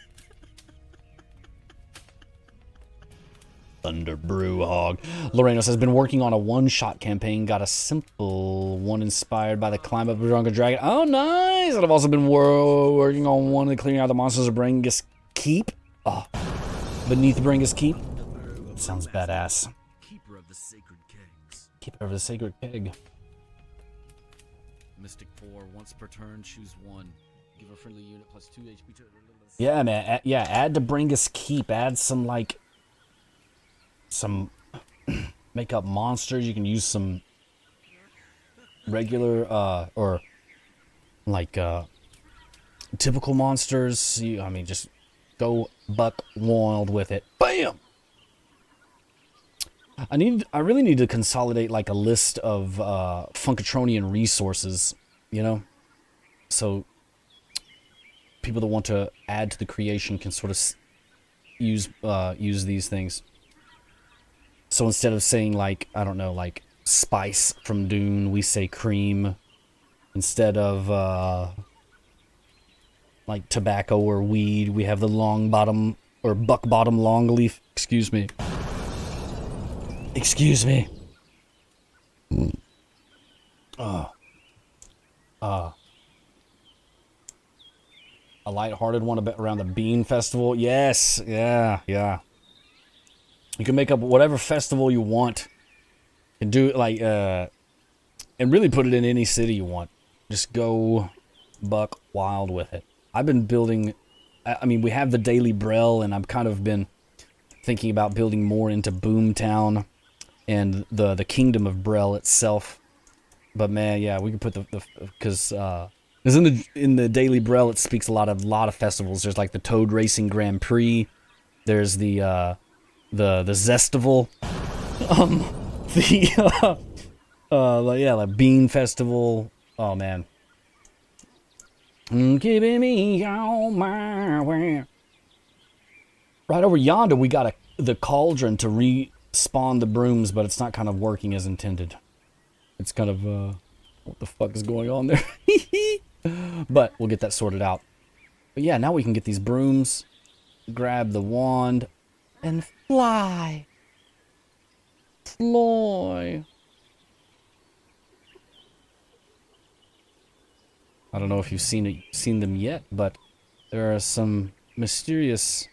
Thunder Brew Hog. Loreno says, been working on a one-shot campaign. Got a simple one inspired by the climb up of Drunken Dragon. Oh, nice! And I've also been working on one of the clearing out the monsters of Brengus Keep. Oh, beneath Brengus Keep. Sounds badass. Keeper of the sacred kegs. Keeper of the sacred keg. Mystic 4, once per turn, choose one. Give a friendly unit plus 2 HP to... Yeah, man. Yeah, add to Brengus Keep. Add some, like... some make up monsters. You can use some regular or like typical monsters. I mean, just go buck wild with it. Bam. I really need to consolidate like a list of Funkatronian resources, you know, so people that want to add to the creation can sort of use these things. So instead of saying, like, I don't know, like, spice from Dune, we say cream. Instead of, like, tobacco or weed, we have the long bottom, or buck bottom long leaf. Excuse me. Excuse me. A lighthearted one around the Bean Festival. Yes, yeah. You can make up whatever festival you want. And do it like, and really put it in any city you want. Just go buck wild with it. I've been building, I mean, we have the Daily Brel, and I've kind of been thinking about building more into Boomtown and the Kingdom of Brel itself. But man, yeah, we can put because in the Daily Brel, it speaks a lot of festivals. There's like the Toad Racing Grand Prix. There's the Zestival, like Bean Festival. Oh man, keeping me on my way. Right over yonder, we got the cauldron to respawn the brooms, but it's not kind of working as intended. It's kind of what the fuck is going on there? But we'll get that sorted out. But yeah, now we can get these brooms, grab the wand, and fly. Fly. I don't know if you've seen them yet, but there are some mysterious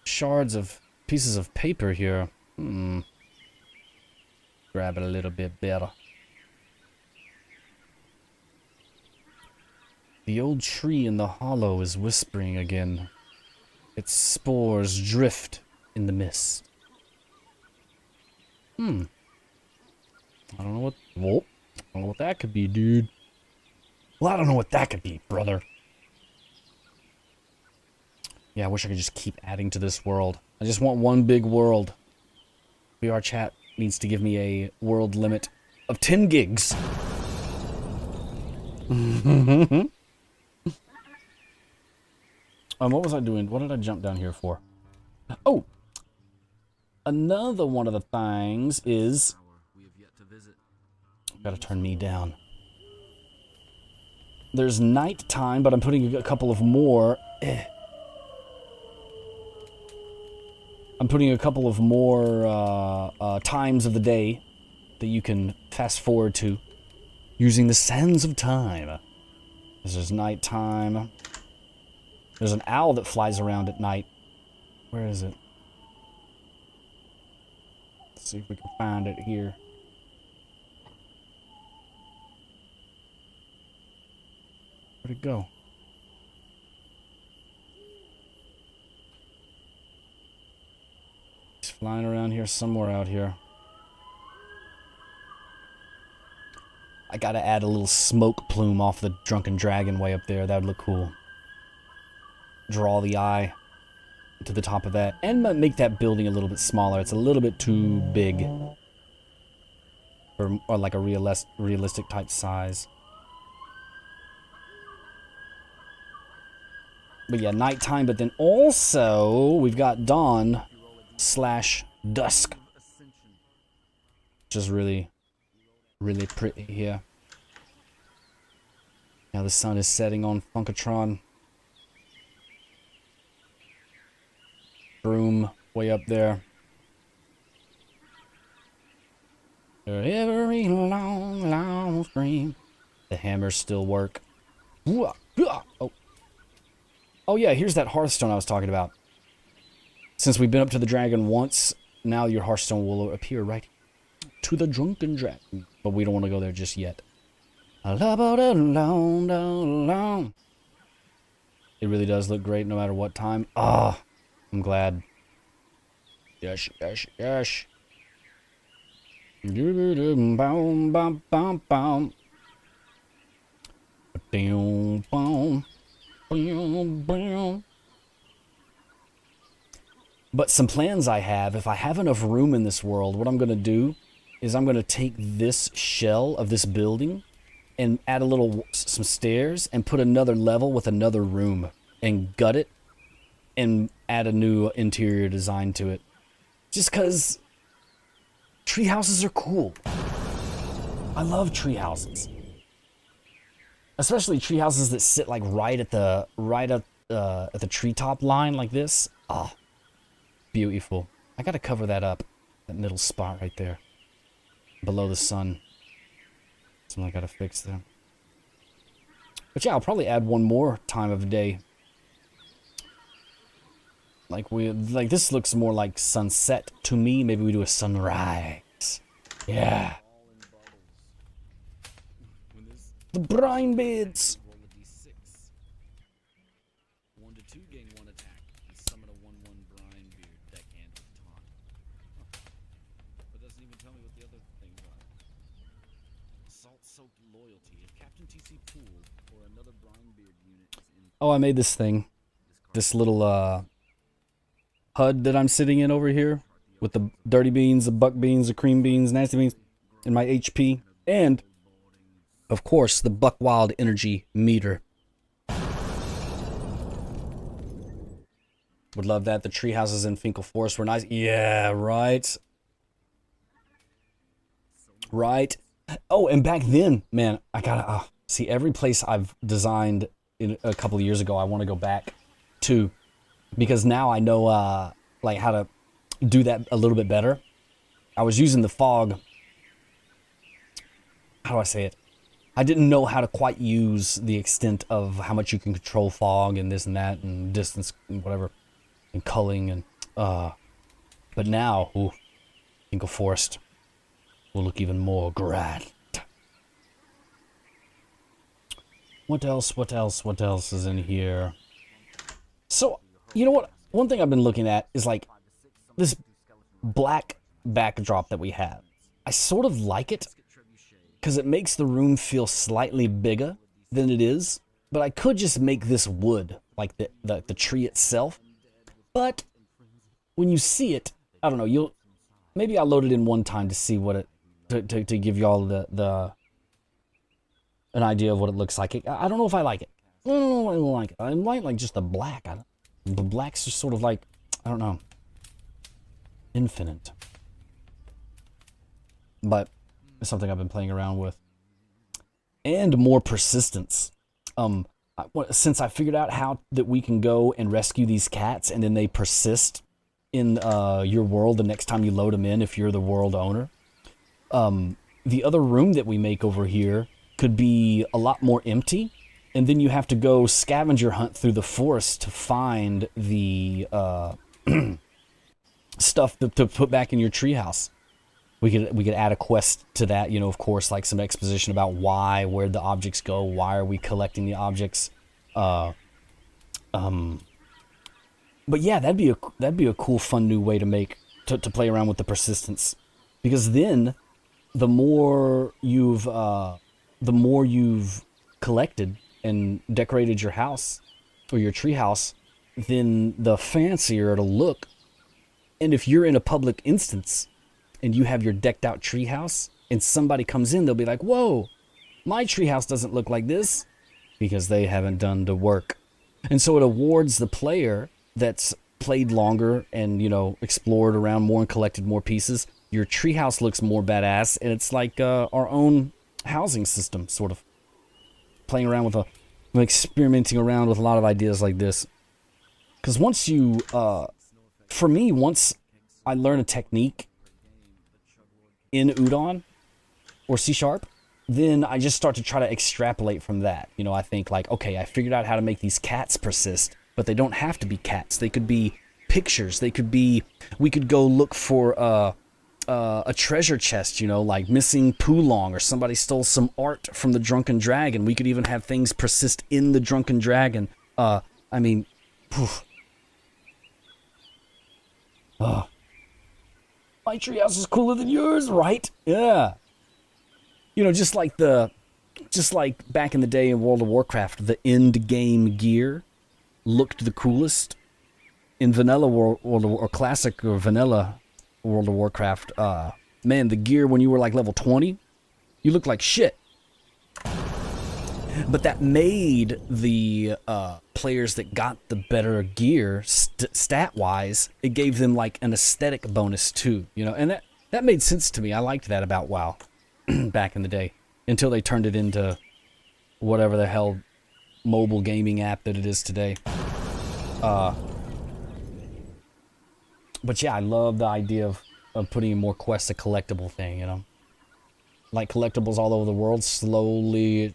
shards of pieces of paper here. Grab it a little bit better. The old tree in the hollow is whispering again. Its spores drift in the mist. I don't know what... Whoa. I don't know what that could be, dude. Well, I don't know what that could be, brother. Yeah, I wish I could just keep adding to this world. I just want one big world. VRChat needs to give me a world limit of 10 gigs. What was I doing? What did I jump down here for? Oh! Another one of the things is... Gotta turn me down. There's nighttime, but I'm putting a couple of more... I'm putting a couple of more times of the day that you can fast forward to using the sands of time. There's nighttime. There's an owl that flies around at night. Where is it? Let's see if we can find it here. Where'd it go? It's flying around here somewhere out here. I gotta add a little smoke plume off the Drunken Dragon way up there. That would look cool. draw the eye to the top of that, and make that building a little bit smaller. It's a little bit too big or like a realistic type size. But yeah, nighttime, but then also we've got dawn / dusk, which is really, really pretty here. Now the sun is setting on Funkatron. Broom way up there. Every long, long stream. The hammers still work. Oh. Oh yeah, here's that Hearthstone I was talking about. Since we've been up to the dragon once, now your Hearthstone will appear right to the drunken dragon. But we don't want to go there just yet. It really does look great no matter what time. Ah, I'm glad. Yes, yes, yes. But some plans I have, if I have enough room in this world, what I'm going to do is I'm going to take this shell of this building and add some stairs and put another level with another room and gut it and add a new interior design to it. Just because tree houses are cool. I love tree houses. Especially tree houses that sit like right at the treetop line like this. Ah, beautiful. I gotta cover that up, that middle spot right there, below the sun. Something I gotta fix there. But yeah, I'll probably add one more time of day. Like this looks more like sunset to me. Maybe we do a sunrise. Yeah. The brine beds. Roll a d6. 1 to 2 gain 1 attack and summon a 1/1 brine beard deckhand with taunt. But doesn't even tell me what the other things are. Salt-soaked loyalty. If Captain TC Poole or another brine beard unit is in. Oh, I made this thing. This little HUD that I'm sitting in over here with the dirty beans, the buck beans, the cream beans, nasty beans, and my HP, and of course the Buck Wild energy meter. Would love that. The tree houses in Finkel Forest were nice. Yeah, right. Right. Oh, and back then, man, I gotta see every place I've designed in a couple of years ago. I want to go back to, because now I know like how to do that a little bit better. I was using the fog. How do I say it? I didn't know how to quite use the extent of how much you can control fog and this and that and distance and whatever and culling and but now, ooh, Finkel Forest will look even more grand. What else? What else? What else is in here? So, you know what? One thing I've been looking at is like this black backdrop that we have. I sort of like it because it makes the room feel slightly bigger than it is. But I could just make this wood, like the tree itself. But when you see it, I don't know. Maybe I'll load it in one time to see what it to give y'all an idea of what it looks like. I don't know if I like it. I don't know if I like it. I like just the black. The black's just sort of like, I don't know, infinite. But it's something I've been playing around with. And more persistence. Since I figured out how that we can go and rescue these cats and then they persist in your world the next time you load them in if you're the world owner. The other room that we make over here could be a lot more empty, and then you have to go scavenger hunt through the forest to find the stuff to put back in your treehouse. We could add a quest to that, you know, of course, like some exposition about where'd the objects go, why are we collecting the objects, but yeah, that'd be a cool, fun new way to play around with the persistence, because then the more you've collected and decorated your house or your tree house, then the fancier it'll look. And if you're in a public instance and you have your decked out treehouse and somebody comes in, they'll be like, whoa, my treehouse doesn't look like this, because they haven't done the work. And so it awards the player that's played longer and, you know, explored around more and collected more pieces. Your treehouse looks more badass, and it's like our own housing system, sort of. Playing around with experimenting around with a lot of ideas like this. Because once you, for me, once I learn a technique in Udon or C#, then I just start to try to extrapolate from that. You know, I think like, okay, I figured out how to make these cats persist, but they don't have to be cats. They could be pictures. They could be, we could go look for a treasure chest, you know, like missing Poolong, or somebody stole some art from the Drunken Dragon. We could even have things persist in the Drunken Dragon. I mean, my treehouse is cooler than yours, right? Yeah. You know, just like back in the day in World of Warcraft, the end game gear looked the coolest. In vanilla or classic or vanilla World of Warcraft, man, the gear when you were like level 20, you looked like shit. But that made the players that got the better gear stat-wise, it gave them like an aesthetic bonus too, you know, and that made sense to me. I liked that about WoW back in the day, until they turned it into whatever the hell mobile gaming app that it is today. But yeah, I love the idea of putting in more quests, a collectible thing, you know? Like collectibles all over the world, slowly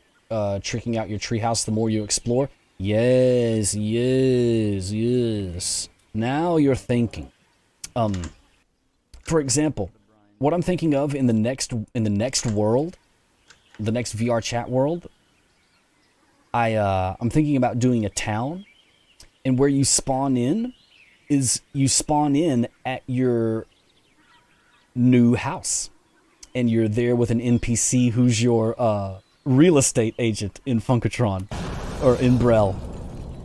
tricking out your treehouse the more you explore. Yes, yes, yes. Now you're thinking. For example, what I'm thinking of in the next world, the next VRChat world, I'm thinking about doing a town, and where you spawn in is you spawn in at your new house, and you're there with an NPC who's your real estate agent in Funkatron, or in Brel,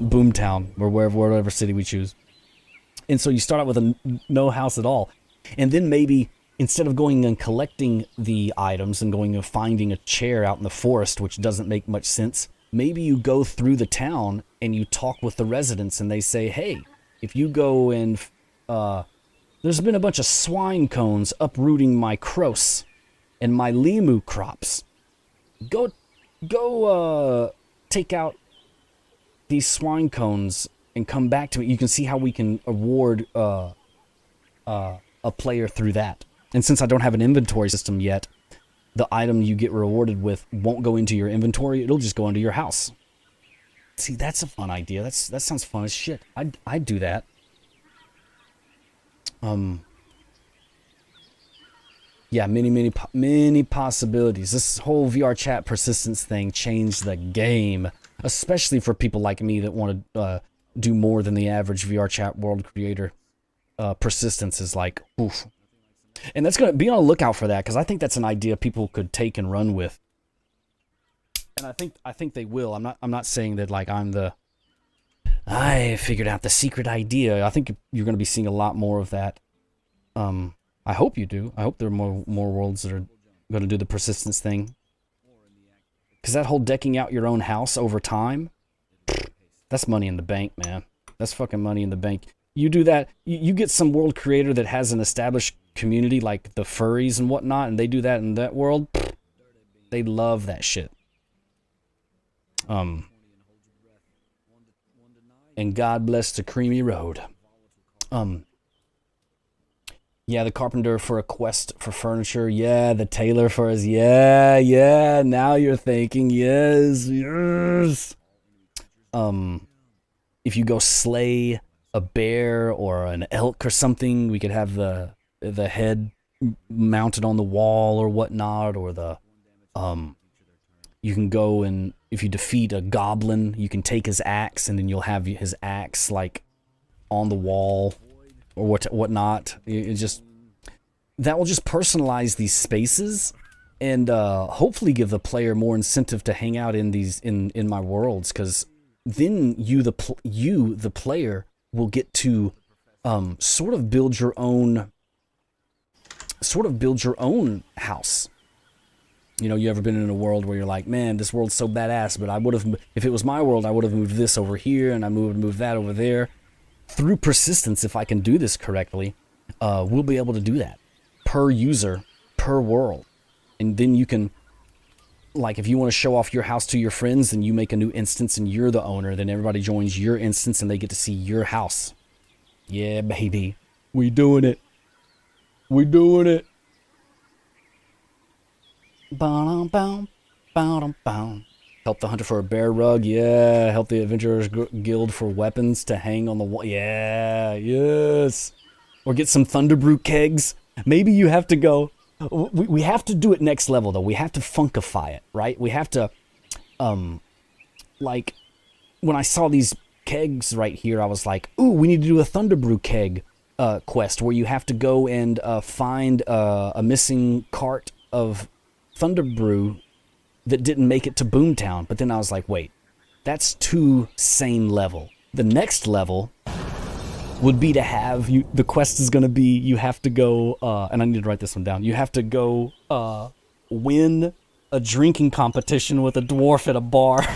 Boomtown, or wherever city we choose. And so you start out with no house at all, and then maybe instead of going and collecting the items and going and finding a chair out in the forest, which doesn't make much sense, maybe you go through the town and you talk with the residents, and they say, hey, if you go and there's been a bunch of swine cones uprooting my crose and my limu crops. Go take out these swine cones and come back to me. You can see how we can award a player through that. And since I don't have an inventory system yet, the item you get rewarded with won't go into your inventory. It'll just go into your house. See, that's a fun idea. That sounds fun as shit. I'd do that. Yeah, many possibilities. This whole VRChat persistence thing changed the game, especially for people like me that want to do more than the average VRChat world creator. Persistence is like, oof. And that's going to be on the lookout for that, because I think that's an idea people could take and run with. And I think they will. I'm not saying that like I figured out the secret idea. I think you're going to be seeing a lot more of that. I hope you do. I hope there are more worlds that are going to do the persistence thing. Because that whole decking out your own house over time, that's money in the bank, man. That's fucking money in the bank. You do that, you get some world creator that has an established community like the furries and whatnot, and they do that in that world, they love that shit. And God bless the creamy road. Yeah, the carpenter for a quest for furniture. Yeah, the tailor for his. Yeah. Now you're thinking. Yes. If you go slay a bear or an elk or something, we could have the head mounted on the wall or whatnot, or the you can go and if you defeat a goblin, you can take his axe, and then you'll have his axe like on the wall or whatnot. It just, that will just personalize these spaces and hopefully give the player more incentive to hang out in these in my worlds, because then you the player will get to sort of build your own house. You know, you ever been in a world where you're like, man, this world's so badass, but I would have, if it was my world, I would have moved this over here, and I would move that over there. Through persistence, if I can do this correctly, we'll be able to do that per user, per world. And then you can, like, if you want to show off your house to your friends and you make a new instance and you're the owner, then everybody joins your instance and they get to see your house. Yeah, baby. We doing it. We doing it. Help the hunter for a bear rug. Yeah. Help the adventurers guild for weapons to hang on the wall. Yeah. Yes. Or get some Thunderbrew kegs. Maybe you have to go. We have to do it next level, though. We have to funkify it, right? We have to, like, when I saw these kegs right here, I was like, ooh, we need to do a Thunderbrew keg quest where you have to go and find a missing cart of Thunderbrew that didn't make it to Boomtown. But then I was like, wait, that's too same level. The next level would be to have you, the quest is going to be, you have to go, and I need to write this one down. You have to go win a drinking competition with a dwarf at a bar.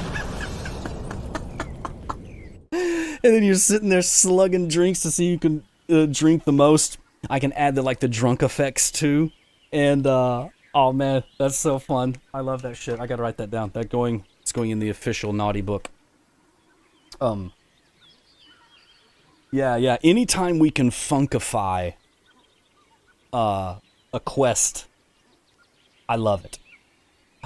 And then you're sitting there slugging drinks to see who can drink the most. I can add the drunk effects too. And, oh man, that's so fun. I love that shit. I gotta write that down. It's going in the official naughty book. Yeah. Anytime we can funkify a quest, I love it.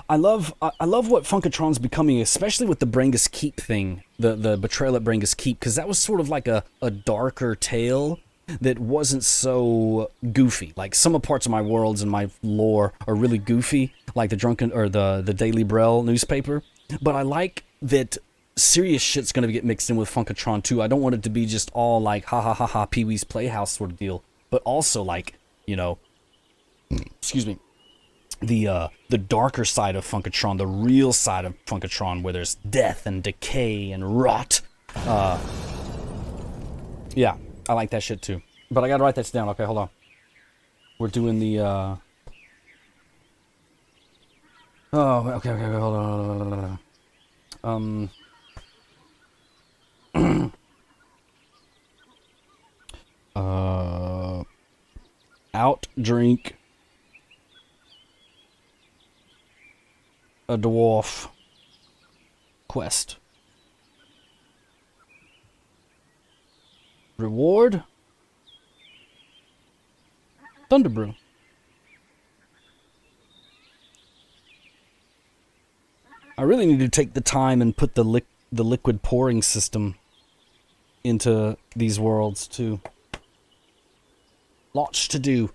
I love what Funkatron's becoming, especially with the Brangus Keep thing, the betrayal at Brangus Keep, because that was sort of like a darker tale that wasn't so goofy. Like, some of parts of my worlds and my lore are really goofy, like the Daily Brell newspaper. But I like that serious shit's gonna get mixed in with Funkatron too. I don't want it to be just all like ha ha ha ha Pee-wee's Playhouse sort of deal, but also like, you know, excuse me, the darker side of Funkatron, the real side of Funkatron, where there's death and decay and rot. Yeah, I like that shit too. But I gotta write that down. Okay, hold on. We're doing the oh, okay, hold on. Out drink a dwarf quest. Reward Thunderbrew. I really need to take the time and put the liquid pouring system into these worlds too. Lots to do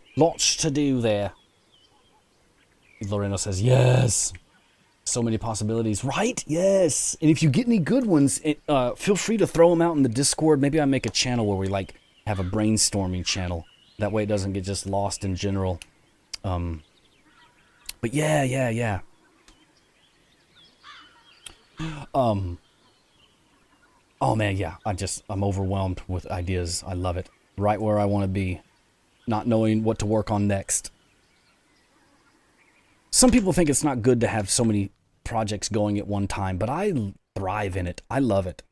there. Loreno says, yes. So many possibilities, right? Yes. And if you get any good ones, feel free to throw them out in the Discord. Maybe I make a channel where we have a brainstorming channel. That way it doesn't get just lost in general. But yeah. Oh man, yeah. I'm overwhelmed with ideas. I love it. Right where I want to be. Not knowing what to work on next. Some people think it's not good to have so many projects going at one time, but I thrive in it. I love it.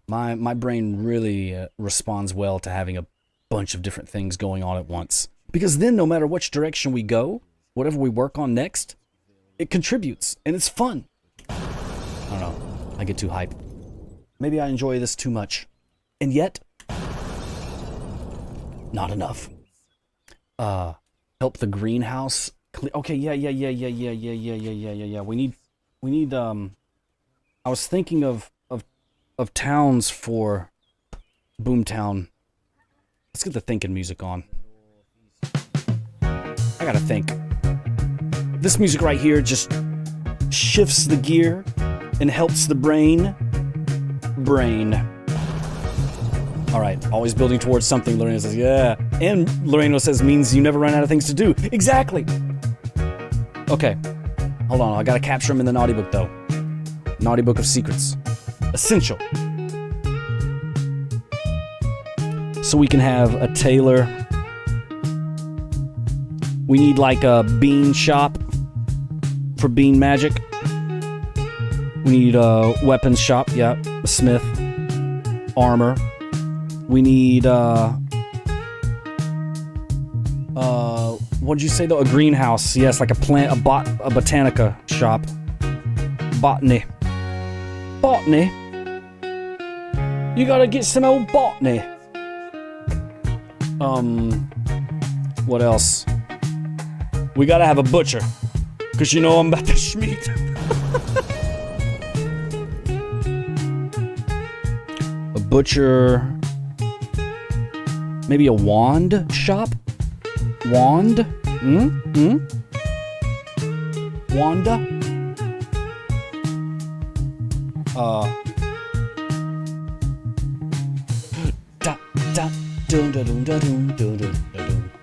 My brain really responds well to having a bunch of different things going on at once. Because then no matter which direction we go, whatever we work on next, it contributes and it's fun. I don't know. I get too hyped. Maybe I enjoy this too much. And yet, not enough. Help the greenhouse. Okay, yeah. We need, I was thinking of towns for Boomtown. Let's get the thinking music on. I gotta think. This music right here just shifts the gear and helps the brain. All right, always building towards something, Loreno says, yeah. And Loreno says means you never run out of things to do. Exactly. Okay, hold on, I gotta capture him in the naughty book though. Naughty book of secrets. essential. So we can have a tailor. We need like a bean shop for bean magic. We need a weapons shop, yeah, a smith, armor. We need what did you say though? A greenhouse, yes, like a botanica shop. Botany. Botany? You gotta get some old botany. What else? We gotta have a butcher. Cause you know I'm about to schmeat. A butcher. Maybe a wand shop? Wand? Wanda? Da da dum da dum da dum dum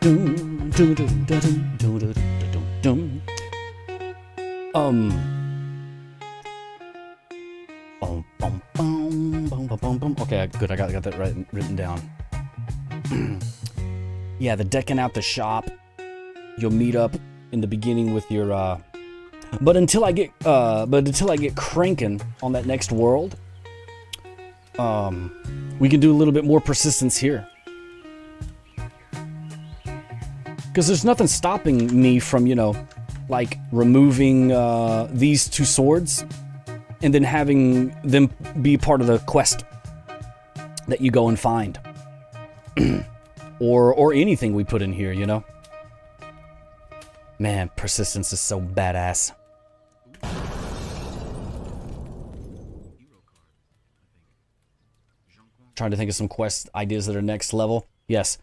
dum dum dum dum dum dum. Okay, good. I got that written down. Yeah, the decking out the shop. You'll meet up in the beginning with your. But until I get cranking on that next world, we can do a little bit more persistence here. Because there's nothing stopping me from, you know, like removing these two swords and then having them be part of the quest that you go and find. or anything we put in here, you know? Man, persistence is so badass. Trying to think of some quest ideas that are next level. Yes.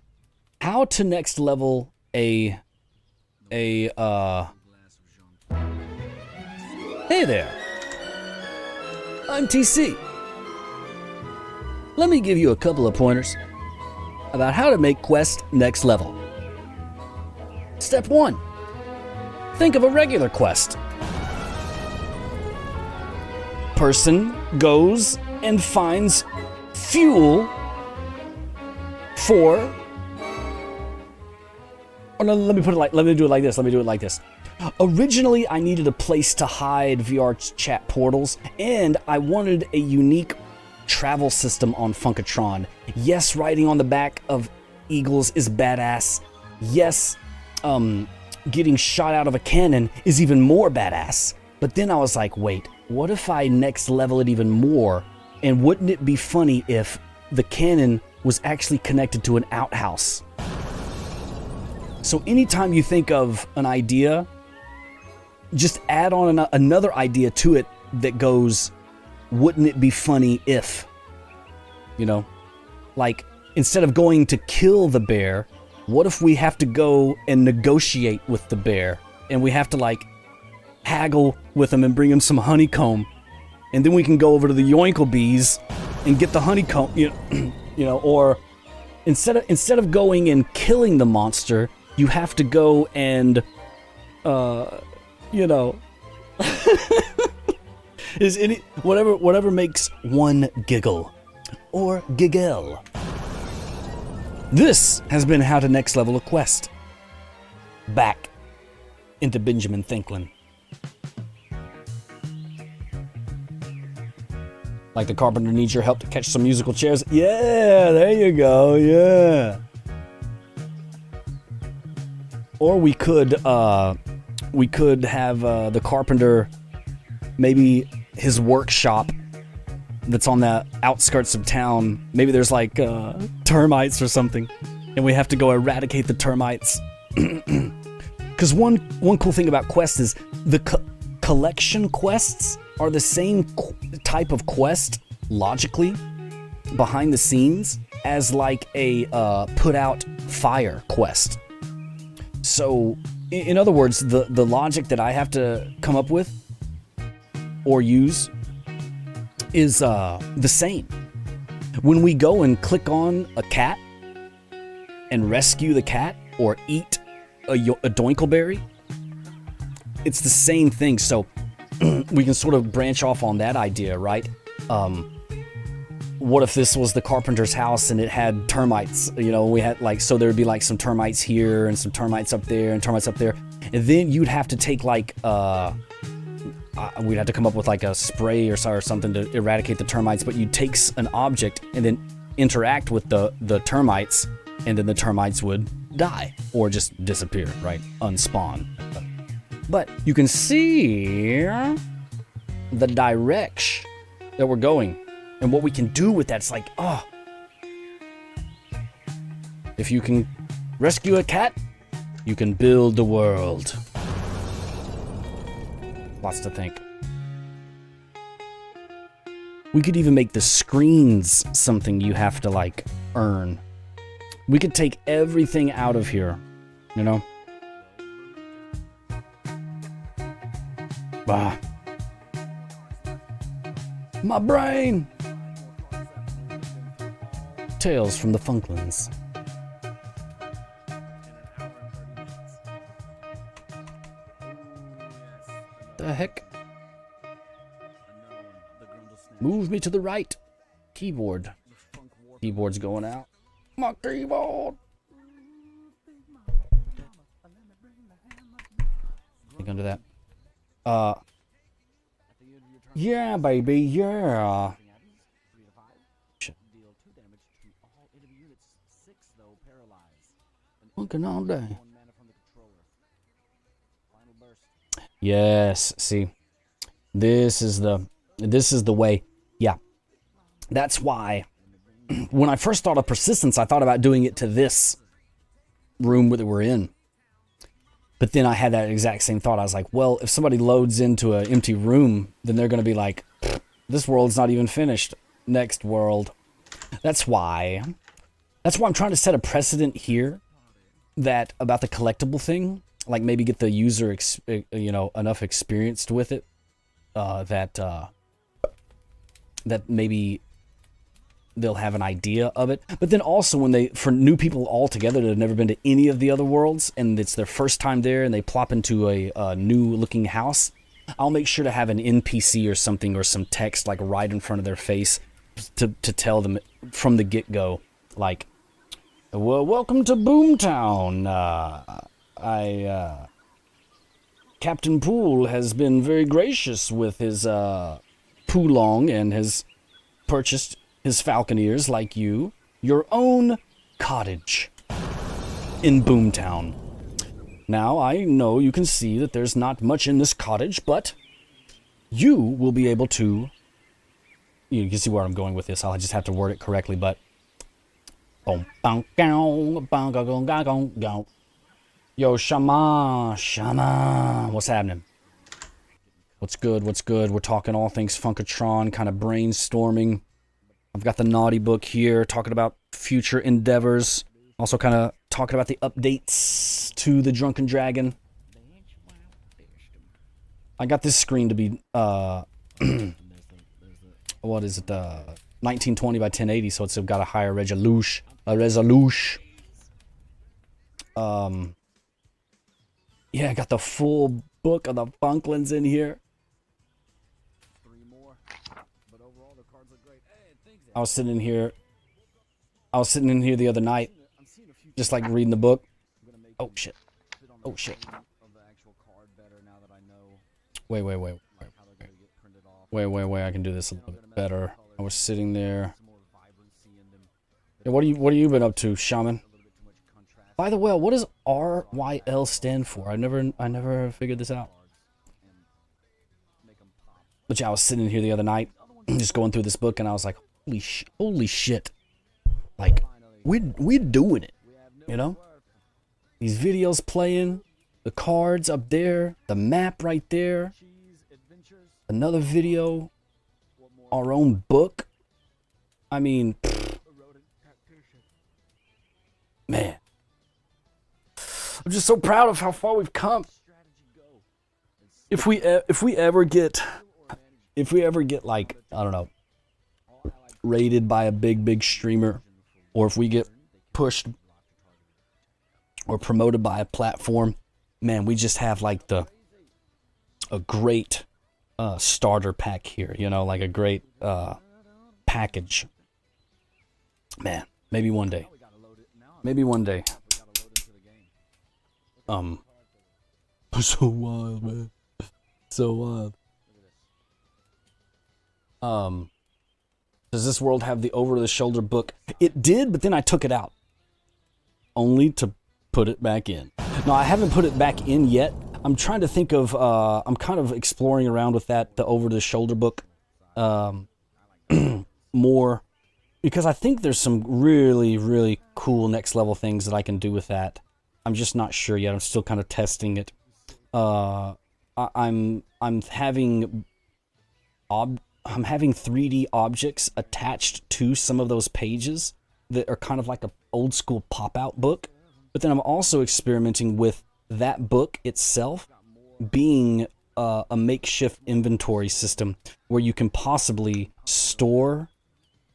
How to next level Hey there. I'm TC. Let me give you a couple of pointers about how to make quest next level. Step 1. Think of a regular quest. Person goes and finds fuel for... Oh, no, let me do it like this. Originally, I needed a place to hide VRChat portals, and I wanted a unique travel system on Funkatron. Yes, riding on the back of eagles is badass. Yes, getting shot out of a cannon is even more badass. But then I was like, wait, what if I next level it even more? And wouldn't it be funny if the cannon was actually connected to an outhouse? So anytime you think of an idea, just add on another idea to it that goes, wouldn't it be funny if, you know, like instead of going to kill the bear, what if we have to go and negotiate with the bear and we have to like haggle with him and bring him some honeycomb, and then we can go over to the yoinkle bees and get the honeycomb, you know, or instead of going and killing the monster, you have to go and, you know, is any whatever makes one giggle or giggle. This has been how to next level a quest. Back into Benjamin Thinklin. Like the carpenter needs your help to catch some musical chairs. Yeah, there you go. Yeah. Or we could have the carpenter, maybe his workshop that's on the outskirts of town. Maybe there's like termites or something, and we have to go eradicate the termites. Because one cool thing about quests is the collection quests are the same type of quest logically behind the scenes as like a put out fire quest. So, in other words, the logic that I have to come up with or use is the same. When we go and click on a cat and rescue the cat or eat a doinkleberry, it's the same thing. So we can sort of branch off on that idea, right? what if this was the carpenter's house and it had termites? You know, we had like, so there would be like some termites here and some termites up there and termites up there. And then you'd have to take like, we'd have to come up with like a spray or something to eradicate the termites, but you'd take an object and then interact with the termites, and then the termites would die or just disappear, right? Unspawn. But you can see the direction that we're going and what we can do with that. It's like, oh, if you can rescue a cat, you can build the world. Lots to think. We could even make the screens something you have to like earn. We could take everything out of here, you know? Bah. My brain! Tales from the Funklands. The heck? Move me to the right. Keyboard. Keyboard's going out. My keyboard! Think under that. Yeah, baby, yeah. Looking all day. Yes, see. This is the way. Yeah. That's why when I first thought of persistence, I thought about doing it to this room that we're in. But then I had that exact same thought. I was like, well, if somebody loads into an empty room, then they're going to be like, this world's not even finished. Next world. That's why I'm trying to set a precedent here that about the collectible thing, like maybe get the user, enough experienced with it, that maybe they'll have an idea of it. But then also for new people altogether that have never been to any of the other worlds and it's their first time there and they plop into a new looking house, I'll make sure to have an NPC or something or some text like right in front of their face to tell them from the get-go, like, well, welcome to Boomtown. Captain Poole has been very gracious with his Poolong and has purchased his Falconeers like your own cottage in Boomtown. Now, I know you can see that there's not much in this cottage, but you will be able to... You can see where I'm going with this. I'll just have to word it correctly, but... Yo, Shama, what's happening? What's good? We're talking all things Funkatron, kind of brainstorming. I've got the naughty book here, talking about future endeavors. Also kind of talking about the updates to the Drunken Dragon. I got this screen to be, what is it, 1920 by 1080, so it's got a higher resolution. Yeah, I got the full book of the Funklands in here. I was sitting in here the other night, just like reading the book. Oh shit. Wait. I can do this a little bit better. I was sitting there. Yeah, what have you been up to, Shaman? By the way, what does RYL stand for? I never figured this out. But yeah, I was sitting here the other night, just going through this book, and I was like, holy shit. Like, we're doing it, you know? These videos playing, the cards up there, the map right there, another video, our own book. I mean, man. I'm just so proud of how far we've come. If we ever get like, I don't know, rated by a big streamer, or if we get pushed or promoted by a platform, man, we just have like a great starter pack here, you know, like a great package Man, maybe one day. Maybe one day. So wild, man. So wild. Does this world have the over-the-shoulder book? It did, but then I took it out. Only to put it back in. No, I haven't put it back in yet. I'm trying to think of, I'm kind of exploring around with that, the over-the-shoulder book, more, because I think there's some really, really cool next-level things that I can do with that. I'm just not sure yet. I'm still kind of testing it. I'm having 3D objects attached to some of those pages that are kind of like a old school pop-out book. But then I'm also experimenting with that book itself being a makeshift inventory system where you can possibly store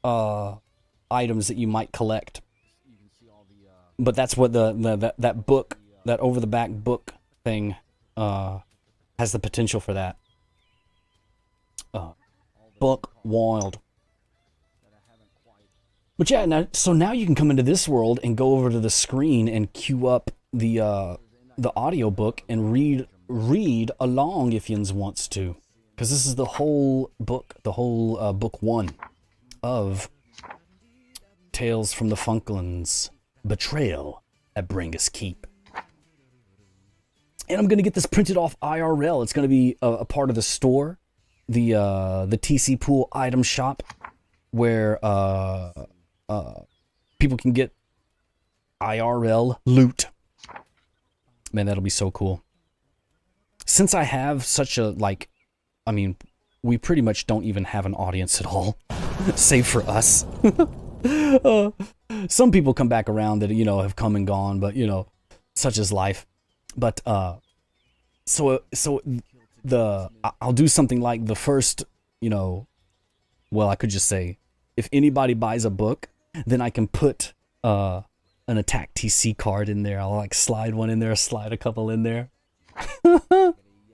items that you might collect. But that's what that book, that over-the-back book thing has the potential for that. Book wild. But yeah, so now you can come into this world and go over to the screen and queue up the audiobook and read along if yins wants to, because this is the whole book, book 1 of Tales from the Funklands, Betrayal at Bringus Keep. And I'm gonna get this printed off IRL. It's gonna be a part of the store. The TC Poole item shop, where people can get IRL loot. Man, that'll be so cool. Since I have such a, like, I mean, we pretty much don't even have an audience at all, save for us. Some people come back around that, you know, have come and gone, but, you know, such is life. But, so I'll do something like the first, you know, well, I could just say, if anybody buys a book, then I can put an Attack TC card in there. I'll like slide one in there, slide a couple in there.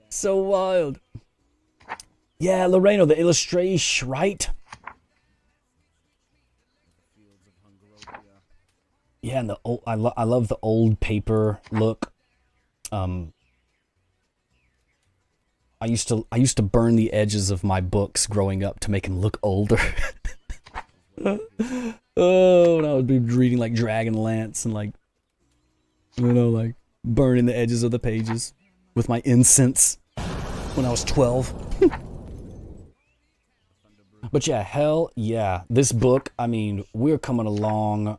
So wild. Yeah, Loreno, the illustration, right? Yeah, and the old, I love the old paper look. I used to burn the edges of my books growing up to make them look older. Oh, and I would be reading like Dragonlance and like, you know, like burning the edges of the pages with my incense when I was 12. But yeah, hell yeah. This book, I mean, we're coming along.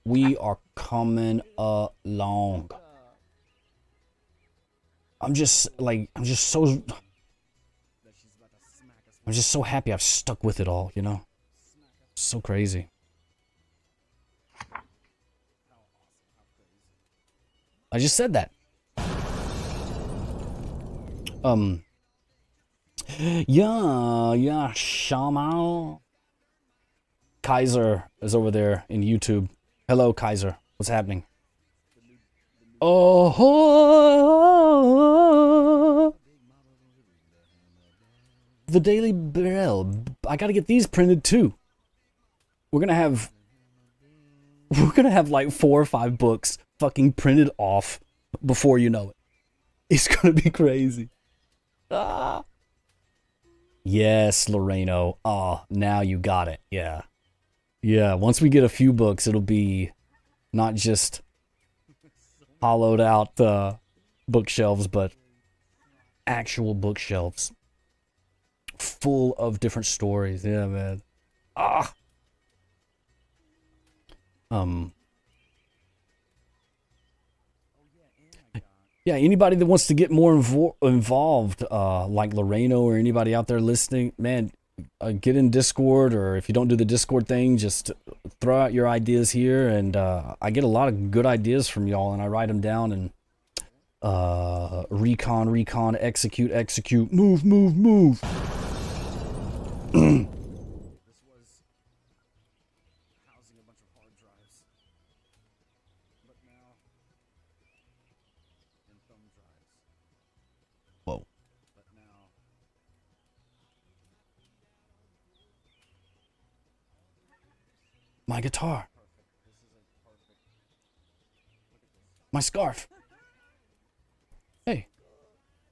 We are coming along. I'm just so happy I've stuck with it all, you know? So crazy. I just said that. Yeah, Shamal. Kaiser is over there in YouTube. Hello, Kaiser. What's happening? Oh, the Daily Bell. I gotta get these printed too. We're gonna have like 4 or 5 books fucking printed off before you know it. It's gonna be crazy. Ah. Yes, Loreno. Oh, now you got it. Yeah. Yeah, once we get a few books, it'll be not just hollowed out bookshelves, but actual bookshelves full of different stories. Yeah, man. Ah. Yeah, anybody that wants to get more involved, like Loreno or anybody out there listening, man, get in Discord, or if you don't do the Discord thing, just throw out your ideas here, and I get a lot of good ideas from y'all, and I write them down, and recon, execute, move. Whoa. My guitar. My scarf. Hey.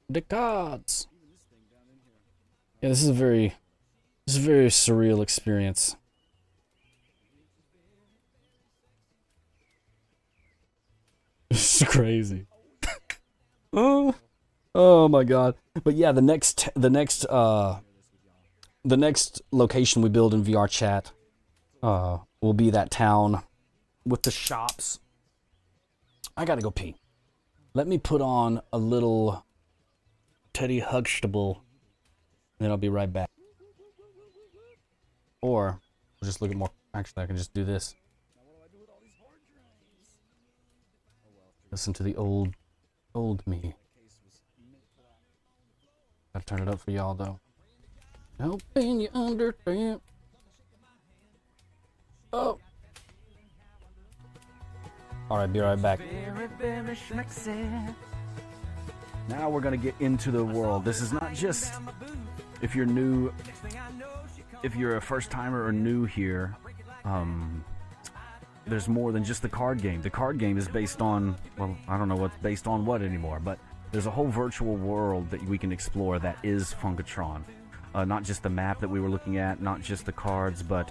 The cards. Yeah, this is a very surreal experience. This is crazy. Oh my god. But yeah, the next location we build in VRChat will be that town with the shops. I gotta go pee. Let me put on a little Teddy Huxtable, then I'll be right back. Or we'll just look at more. Actually, I can just do this. Listen to the old me. Gotta turn it up for y'all though. Hoping you understand. Oh. Alright, be right back. Now we're gonna get into the world. This is not just if you're new, if you're a first timer or new here, there's more than just the card game. The card game is based on, well, I don't know what's based on what anymore, but there's a whole virtual world that we can explore that is Funkatron. Not just the map that we were looking at, not just the cards, but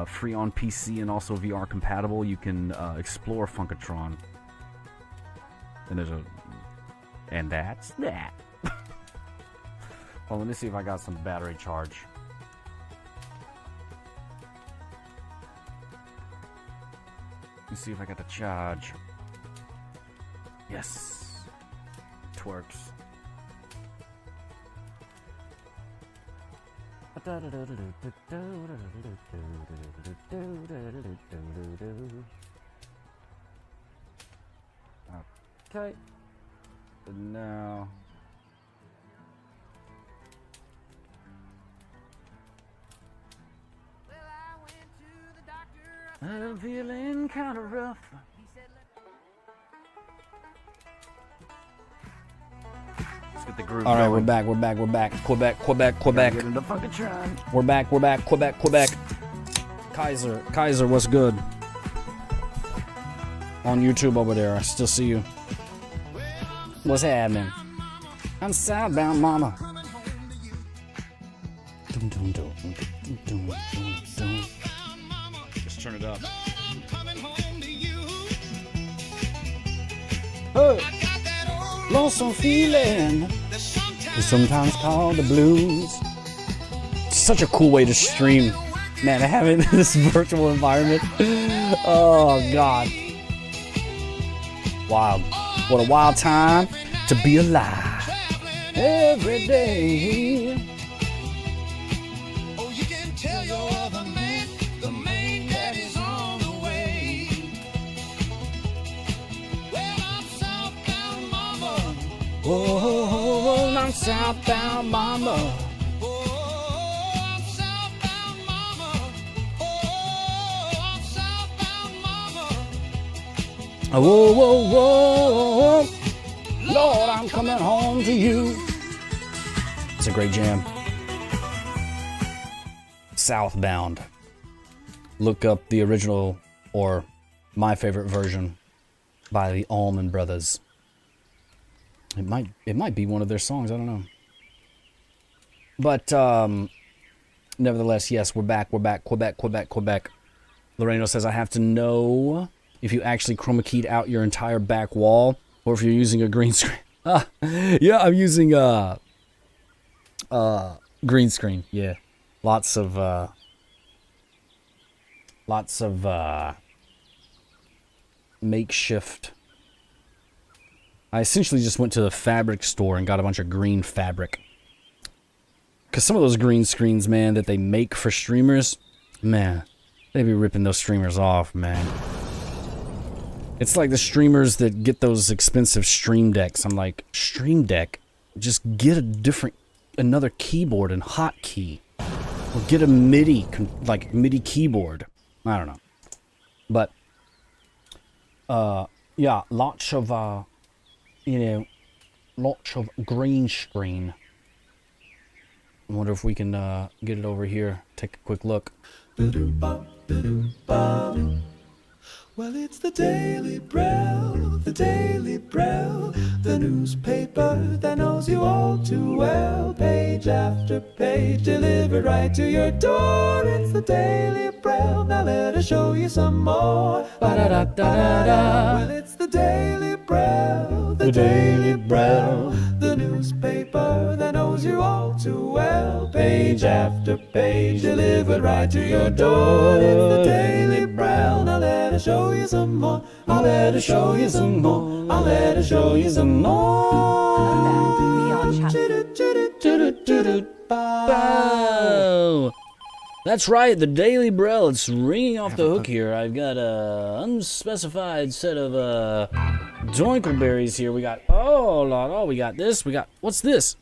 free on PC and also VR compatible. You can explore Funkatron. And there's and that's that. Well, let me see if I got some battery charge. Let me see if I got the charge. Yes. Twerks. Okay. And now I'm feeling kind of rough. Let's get the groove. All right, we're back. Quebec. Get into Funkatron. We're back. Quebec. Kaiser, what's good? On YouTube over there, I still see you. What's happening? I'm southbound, mama. Just turn it up. Hey, lonesome feeling, sometimes called the blues. Such a cool way to stream, man. Having this virtual environment. Oh God, wild. What a wild time to be alive every day. Oh, you can tell your other man, the man that is on the way. Well, I'm southbound, mama. Oh, I'm southbound, mama. Oh, I'm southbound, mama. Oh, I'm southbound, mama. Whoa. Lord, I'm coming home to you. It's a great jam. Southbound. Look up the original, or my favorite version, by the Allman Brothers. It might be one of their songs, I don't know. But nevertheless, yes, we're back. Quebec. Loreno says I have to know if you actually chroma keyed out your entire back wall, or if you're using a green screen. Yeah, I'm using green screen. Yeah, lots of makeshift. I essentially just went to the fabric store and got a bunch of green fabric. Because some of those green screens, man, that they make for streamers, man, they be ripping those streamers off, man. It's like the streamers that get those expensive stream decks. I'm like, stream deck? Just get another keyboard and hotkey. Or get a MIDI, like MIDI keyboard. I don't know. But, yeah, lots of, lots of green screen. I wonder if we can get it over here. Take a quick look. Well, it's the Daily Braille, the newspaper that knows you all too well. Page after page, delivered right to your door. It's the Daily Braille, now let us show you some more. Ba-da-da-da-da-da. Well, it's the Daily Braille, the newspaper that knows you all too well. Page after page, delivered right to your door. It's the Daily Braille, now let us show you some more. I'll let us show you some more. I'll let us show you some more. Bow. That's right, the Daily Braille. It's ringing off the hook here. I've got a unspecified set of doinkleberries here. We got we got this. We got what's this?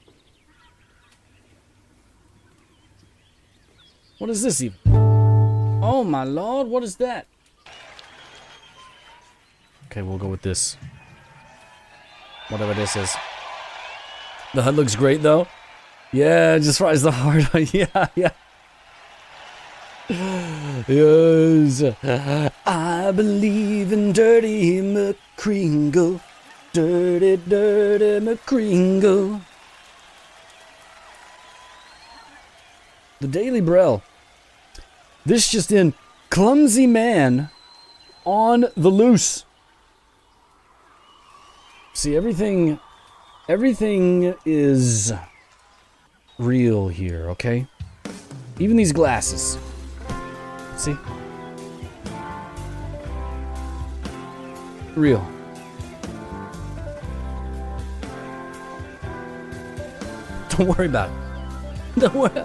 What is this even? Oh my lord, what is that? Okay, we'll go with this. Whatever this is. The HUD looks great though. Yeah, just fries the heart. Yeah. Yes. I believe in Dirty McCringle. Dirty McCringle. The Daily Braille. This just in. Clumsy man on the loose. See, everything is real here, okay? Even these glasses. See? Real. Don't worry about it. Don't worry.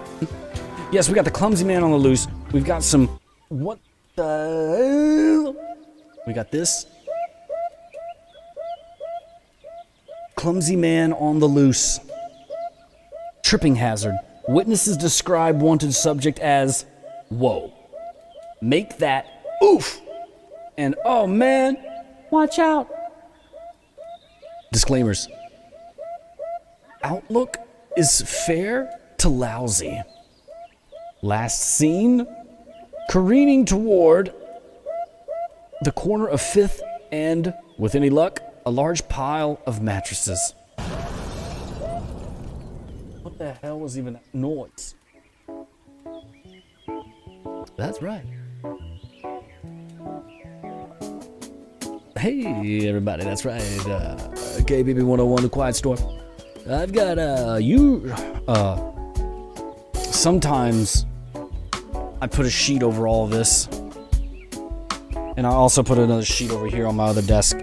Yes, we got the clumsy man on the loose. We've got some... What the hell? We got this. Clumsy man on the loose. Tripping hazard. Witnesses describe wanted subject as... Whoa. Make that... Oof! And oh man, watch out. Disclaimers. Outlook is fair to lousy. Last seen, careening toward the corner of 5th and, with any luck, a large pile of mattresses. What the hell was even that noise? That's right. Hey everybody, that's right. KBB 101, The Quiet Storm. I've got sometimes I put a sheet over all of this, and I also put another sheet over here on my other desk.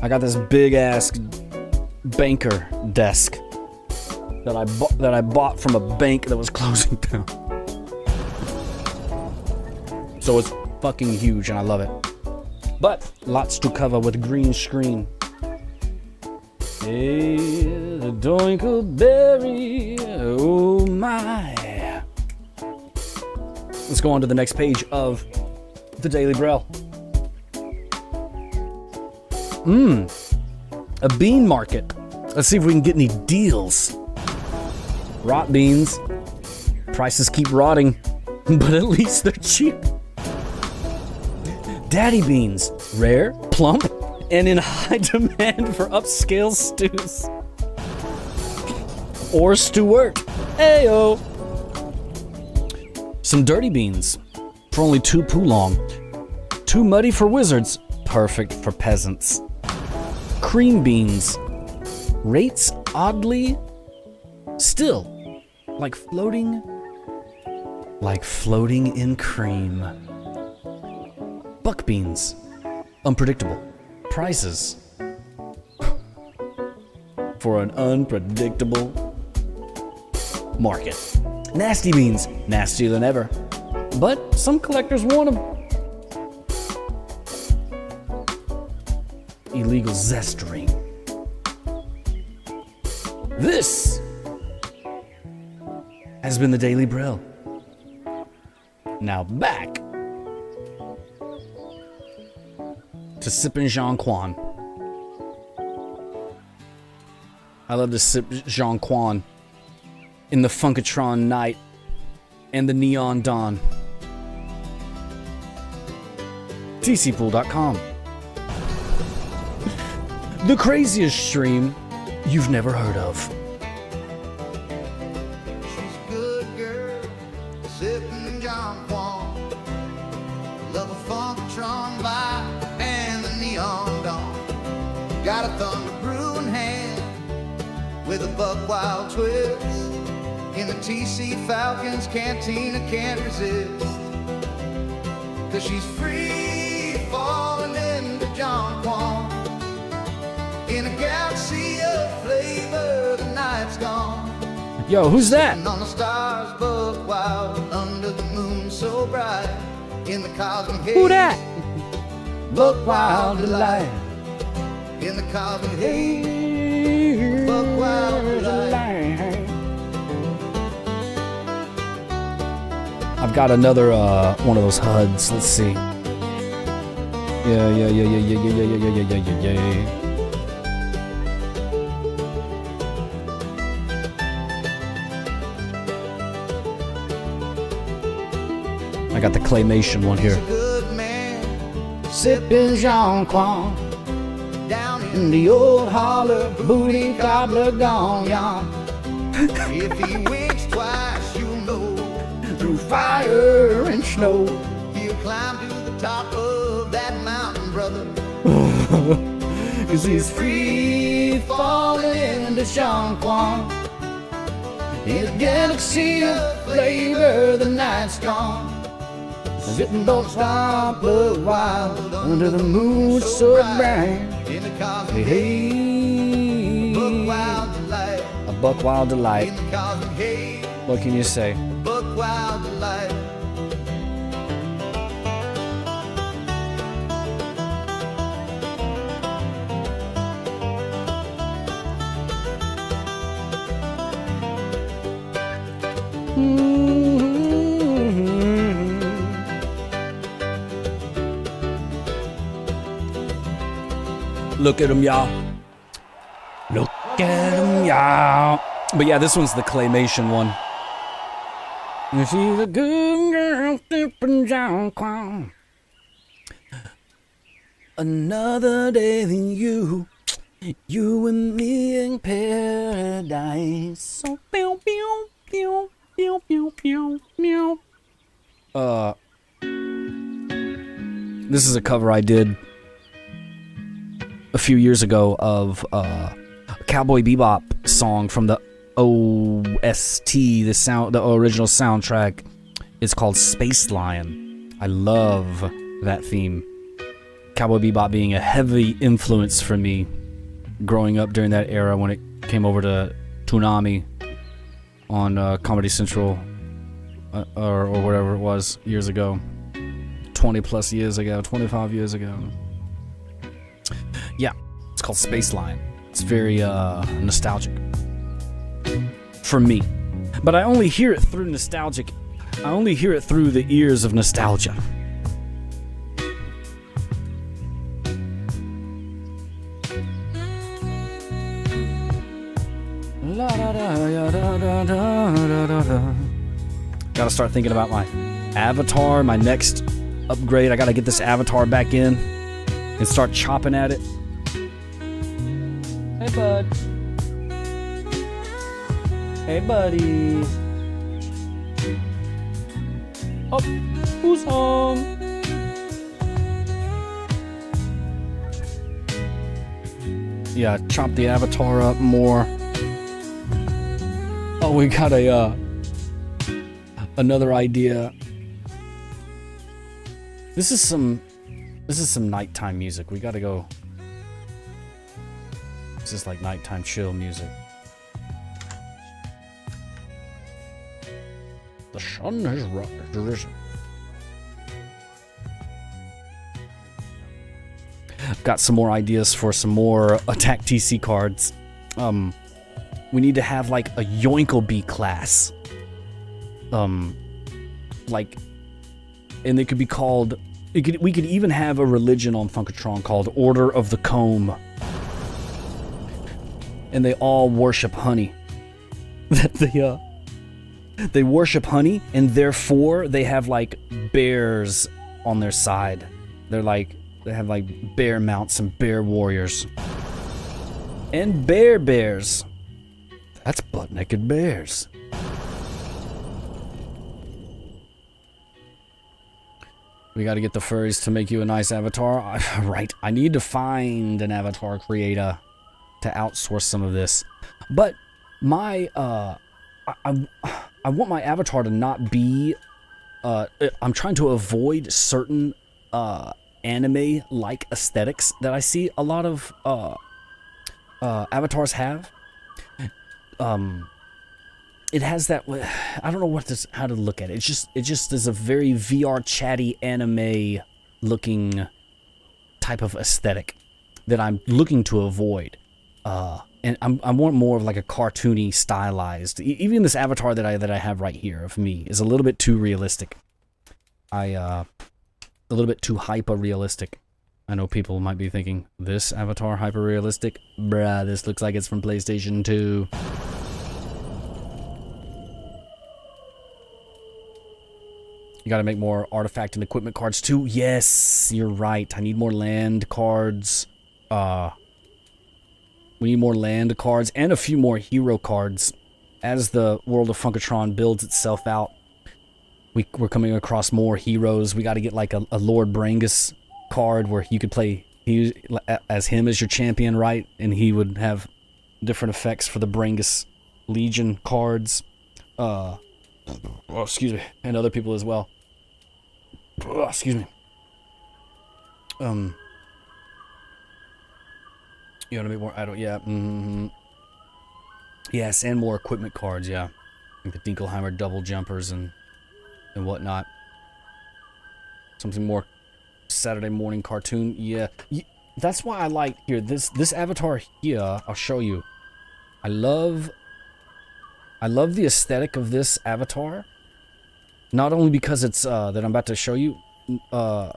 I got this big ass banker desk that I bought from a bank that was closing down. So it's fucking huge and I love it. But lots to cover with green screen. Hey, the doinkleberry, oh my. Let's go on to the next page of the Daily Braille. A bean market. Let's see if we can get any deals. Rot beans. Prices keep rotting, but at least they're cheap. Daddy beans. Rare, plump, and in high demand for upscale stews. Or Stewart. Ayo. Some dirty beans for only 2 poolong. Too muddy for wizards. Perfect for peasants. Cream beans. Rates oddly still like floating in cream. Buck beans. Unpredictable. Prices for an unpredictable market. Nasty beans. Nastier than ever. But some collectors want them. Illegal zestering. This has been the Daily Braille. Now back to sipping Jean Quan. I love to sip Jean Quan in the Funkatron night and the neon dawn. tcpoole.com. The craziest stream you've never heard of. She's a good girl, sipping John Quan. Love a Funkatron vibe and the neon dawn. Got a thunder brewing hand with a buck wild twist. In the TC Falcon's cantina can't resist. Cause she's free falling into John Quan. In a galaxy of flavor, the night's gone. Yo, who's that? Sitting on the stars, buck wild, under the moon so bright. In the cosmic haze. Who that? Buck wild delight. In the cosmic haze. Buck wild delight. I've got another one of those HUDs. Let's see. Yeah. I got the claymation one here. He's a good man, Sipping Jean Quan down in the old holler, booty gobbler gone yon. If he winks twice, you'll know. Through fire and snow. He'll climb to the top of that mountain, brother. Cause he's free falling into Jean Quan. In a galaxy of flavor, the night's gone. Sitting don't stop, look wild, under the moon so bright. In the cosmic Hey, buck wild delight. A buck wild delight. In the cosmic haze, What can you say? buck wild delight. Look at him, y'all. Look at him, y'all. But yeah, this one's the claymation one. She's a good girl, sipping Jean Quan. Another day than you and me in paradise. So pew pew pew pew pew pew pew. This is a cover I did a few years ago of a Cowboy Bebop song from the OST, the original soundtrack. It's called Space Lion. I love that theme. Cowboy Bebop being a heavy influence for me growing up during that era when it came over to Toonami on Comedy Central or whatever it was years ago. 20 plus years ago, 25 years ago. Yeah, it's called Space Lion. It's very nostalgic for me. But I only hear it through nostalgic. I only hear it through the ears of nostalgia. Gotta start thinking about my avatar, my next upgrade. I gotta get this avatar back in and start chopping at it. Hey, bud. Hey, buddy. Oh, who's home? Yeah, chop the avatar up more. Oh, we got another idea. This is some nighttime music. We gotta go. This is like nighttime chill music. The sun has risen. I've got some more ideas for some more Attack TC cards. We need to have like a Yoinkleby class. Like, and they could be called. We could even have a religion on Funkatron called Order of the Comb. And they all worship honey. They worship honey, and therefore they have like bears on their side They have like bear mounts and bear warriors. And bears. That's butt-naked bears. We gotta get the furries to make you a nice avatar. Right, I need to find an avatar creator to outsource some of this. But my, I want my avatar to not be, I'm trying to avoid certain, anime-like aesthetics that I see a lot of, avatars have. It has that, I don't know how to look at it. It just is a very VR chatty anime looking type of aesthetic that I'm looking to avoid. And I want more of like a cartoony stylized. Even this avatar that I have right here of me is a little bit too realistic. A little bit too hyper realistic. I know people might be thinking, this avatar hyper realistic? Bruh, this looks like it's from PlayStation 2. You gotta make more artifact and equipment cards too. Yes, you're right. I need more land cards. We need more land cards and a few more hero cards. As the world of Funkatron builds itself out, we're coming across more heroes. We gotta get like a Lord Brangus card where you could play as him as your champion, right? And he would have different effects for the Brangus Legion cards. Oh, excuse me, and other people as well. Oh, excuse me. You want to make more? I don't. Yeah. Yes, and more equipment cards. Yeah, like the Dinkelheimer double jumpers and whatnot. Something more Saturday morning cartoon. Yeah, that's why I like here this avatar here. I'll show you. I love the aesthetic of this avatar. Not only because it's that I'm about to show you, not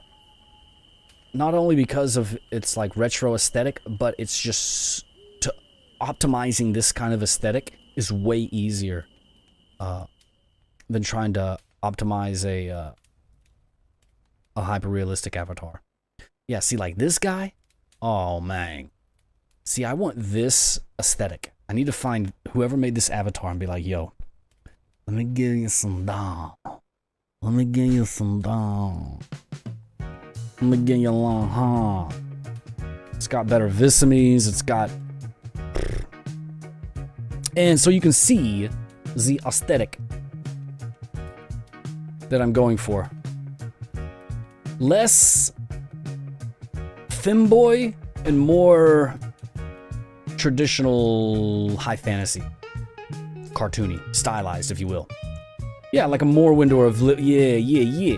only because of its like retro aesthetic, but it's just optimizing this kind of aesthetic is way easier than trying to optimize a hyper realistic avatar. Yeah, see, like this guy. Oh man, see, I want this aesthetic. I need to find whoever made this avatar and be like, yo, let me give you some down. Let me give you some down. Let me give you a long haul. It's got better visames. It's got... And so you can see the aesthetic that I'm going for. Less femboy and more traditional high fantasy. Cartoony. Stylized, if you will. Yeah, like a more window of... Yeah.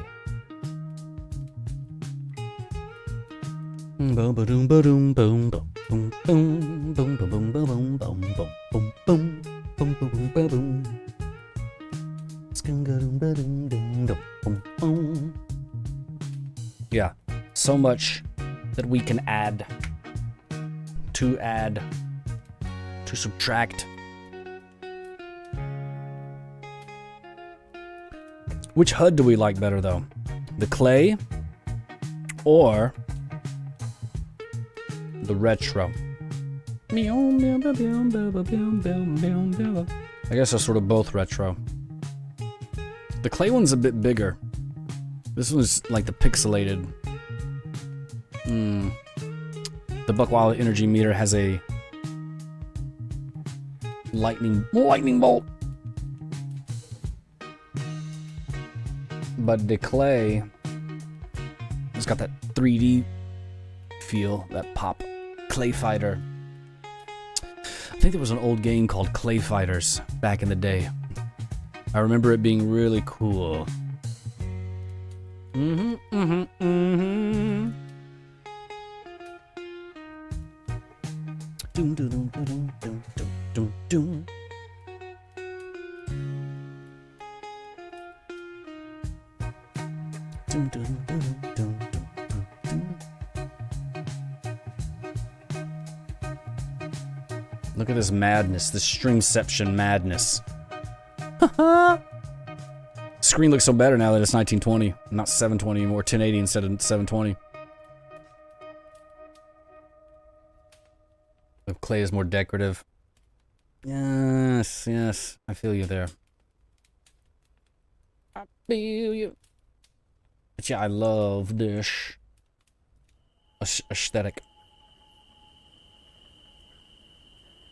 Boom boom boom boom boom boom boom boom boom boom boom boom boom boom boom. Yeah, so much that we can add, to subtract. Which HUD do we like better though? The clay or the retro? I guess they're sort of both retro. The clay one's a bit bigger. This one's like the pixelated. The Buckwild energy meter has a lightning bolt. But the clay has got that 3D feel, that pop. Clay Fighter. I think there was an old game called Clay Fighters back in the day. I remember it being really cool. Doom, doom, doom, doom, doom, doom, doom. Doom, doom, doom, doom, doom, doom. Look at this madness, this stringception madness. Screen looks so better now that it's 1920, not 720 anymore, 1080 instead of 720. clay is more decorative. Yes, yes, I feel you there. I feel you. But yeah, I love this aesthetic.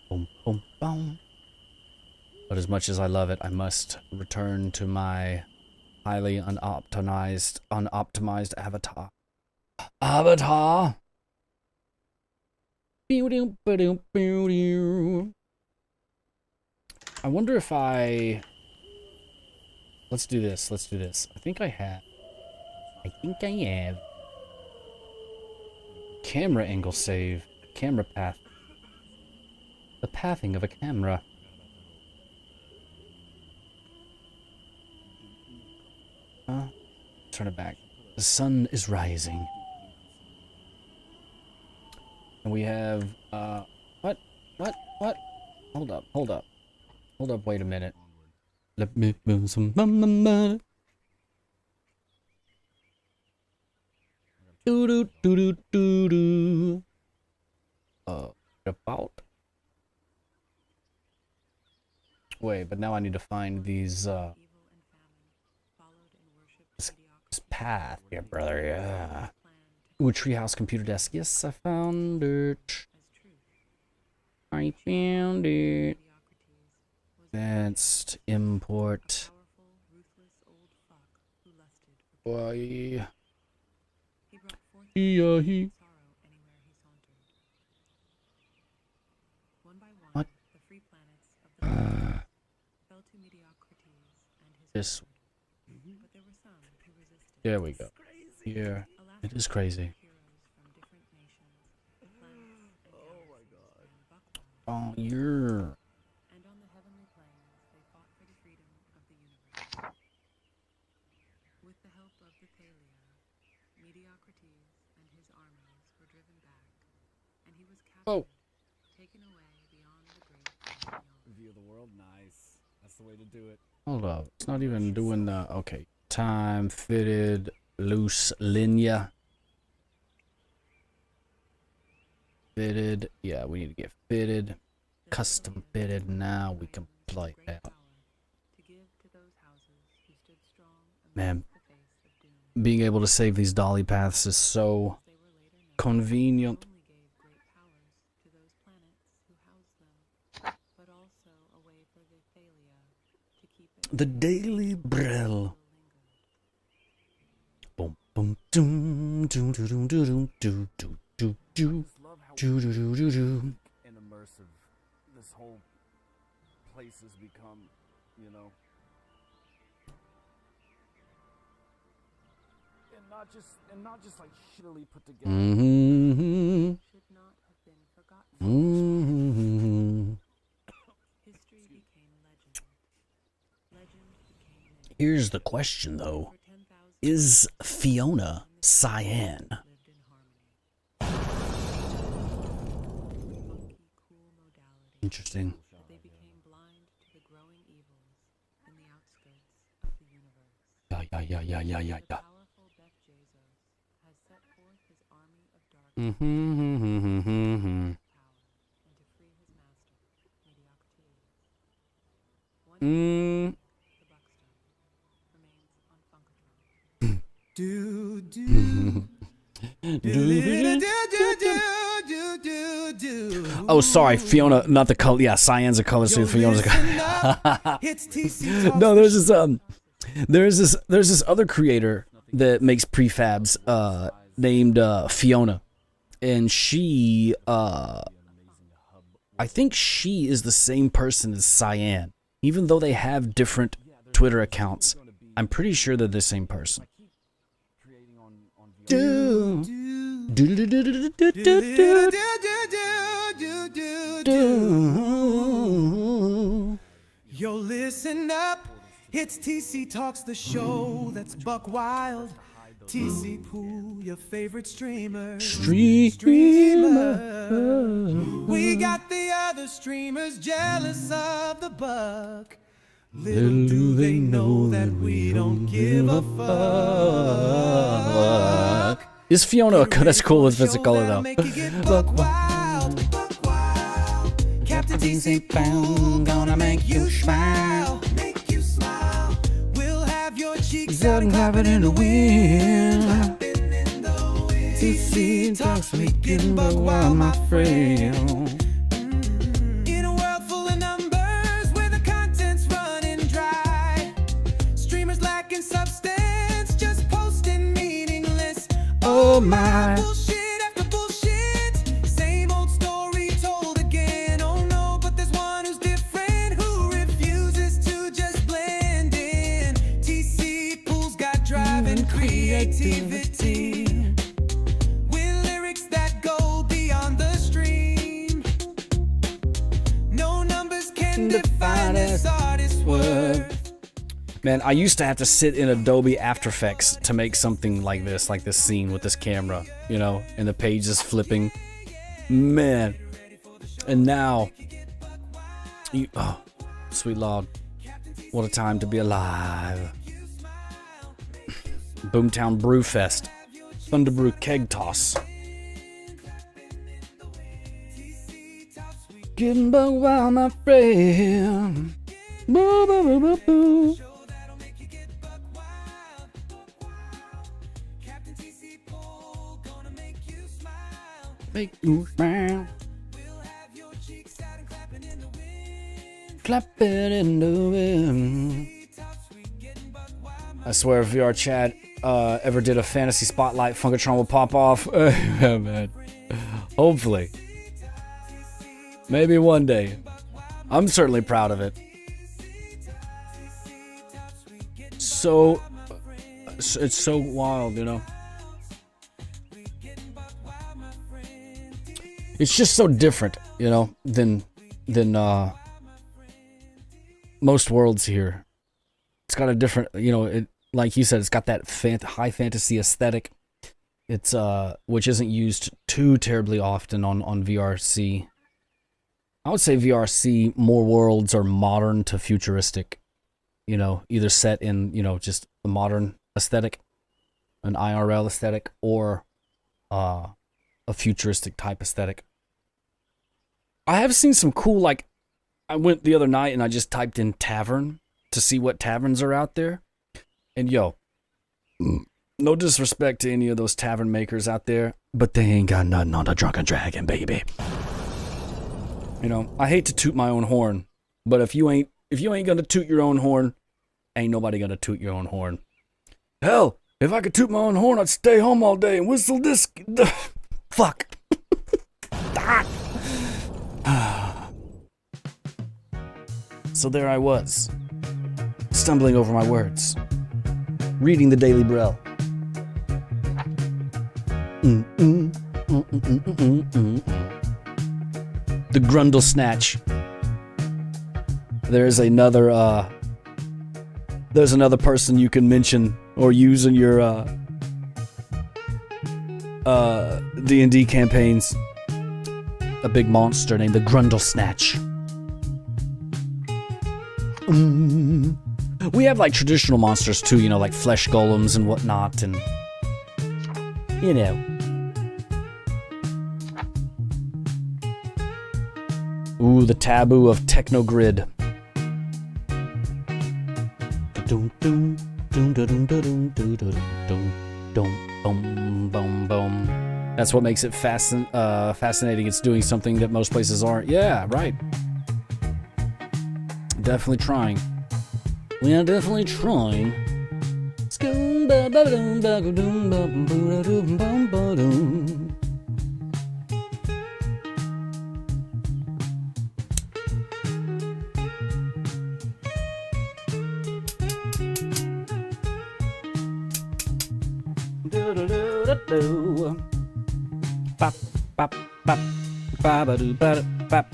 Boom, boom, boom. But as much as I love it, I must return to my highly unoptimized avatar. Avatar. I wonder if let's do this. Let's do this. I think I have camera angle save, camera path. The pathing of a camera. Turn it back. The sun is rising. And we have, what? Hold up. Wait a minute. Let me move some money. Do. About. Wait, but now I need to find these, this path here, brother, yeah. Ooh, treehouse computer desk. Yes, I found it. I found it. That's import. Why? What? This. There we go. Here. It is crazy. Oh, you're. Oh. View of the world, nice. That's the way to do it. Hold up. It's not even doing the. Okay. Time fitted loose linear. Fitted. Yeah, we need to get fitted. Custom fitted. Now we can play out. Man, being able to save these dolly paths is so convenient. The Daily Brill. Boom, boom, doom, doom, doom, doom, doom, doom, doom, doom, doom, doom, doom, doom, doom. And immersive. This whole place has become, you know. And not just like shittily put together. Mm-hmm. Mm-hmm. Here's the question, though. Is Fiona cyan? Interesting. Yeah. Mm-hmm. Do do Oh, sorry, Fiona, not the color. Yeah, cyan's a color suit. Fiona's a color. No, there's this other creator that makes prefabs named Fiona, and she I think she is the same person as Cyan, even though they have different Twitter accounts. I'm pretty sure they're the same person. Yo, listen up. It's TC Talks, the show that's buck wild. TC Poole, your favorite streamer. We got the other streamers jealous of the buck. Little do they know that we don't give a fuck. Is Fiona a that's cool if it's a color though? Buck wild, buck wild. Captain TC Poole, gonna make you smile. We'll have your cheeks out and clapping in the wind. TC talks sweet, getting buck wild, my friend. In a world full of numbers, where the content's running dry, streamers lacking substance, just posting meaningless. Oh my. Bullshit after bullshit, same old story told again. Oh no, but there's one who's different, who refuses to just blend in. TC Poole's got drive and creativity, with lyrics that go beyond the stream. No numbers can define this artist's worth. Man, I used to have to sit in Adobe After Effects to make something like this scene with this camera, you know, and the pages flipping. Man. And now, oh, sweet Lord, what a time to be alive. Boomtown Brewfest, Thunderbrew Keg Toss. Getting buck wild, my friend. Boo, boo, boo, boo, boo. Make you smile. Clap it in the wind. I swear, if VRChat ever did a fantasy spotlight, Funkatron will pop off. Yeah, man. Hopefully. Maybe one day. I'm certainly proud of it. So, it's so wild, you know. It's just so different, you know, than most worlds here. It's got a different, you know, it, like you said, it's got that high fantasy aesthetic. It's which isn't used too terribly often on VRC. I would say VRC, more worlds are modern to futuristic, you know, either set in, you know, just a modern aesthetic, an IRL aesthetic, or a futuristic type aesthetic. I have seen some cool, like, I went the other night and I just typed in tavern to see what taverns are out there. And yo, no disrespect to any of those tavern makers out there, but they ain't got nothing on the Drunken Dragon, baby. You know, I hate to toot my own horn, but if you ain't gonna toot your own horn, ain't nobody gonna toot your own horn. Hell, if I could toot my own horn, I'd stay home all day and whistle this. Fuck. So there I was, stumbling over my words, reading the Daily Braille. The Grundle Snatch. There's another person you can mention or use in your D&D campaigns. A big monster named the Grundle Snatch. We have like traditional monsters too, you know, like flesh golems and whatnot, and you know. Ooh, the taboo of Technogrid. That's what makes it fascinating. It's doing something that most places aren't. Yeah, right. Definitely trying. We are definitely trying. Bop, bop, bop, ba-ba-doo, ba-da-bop.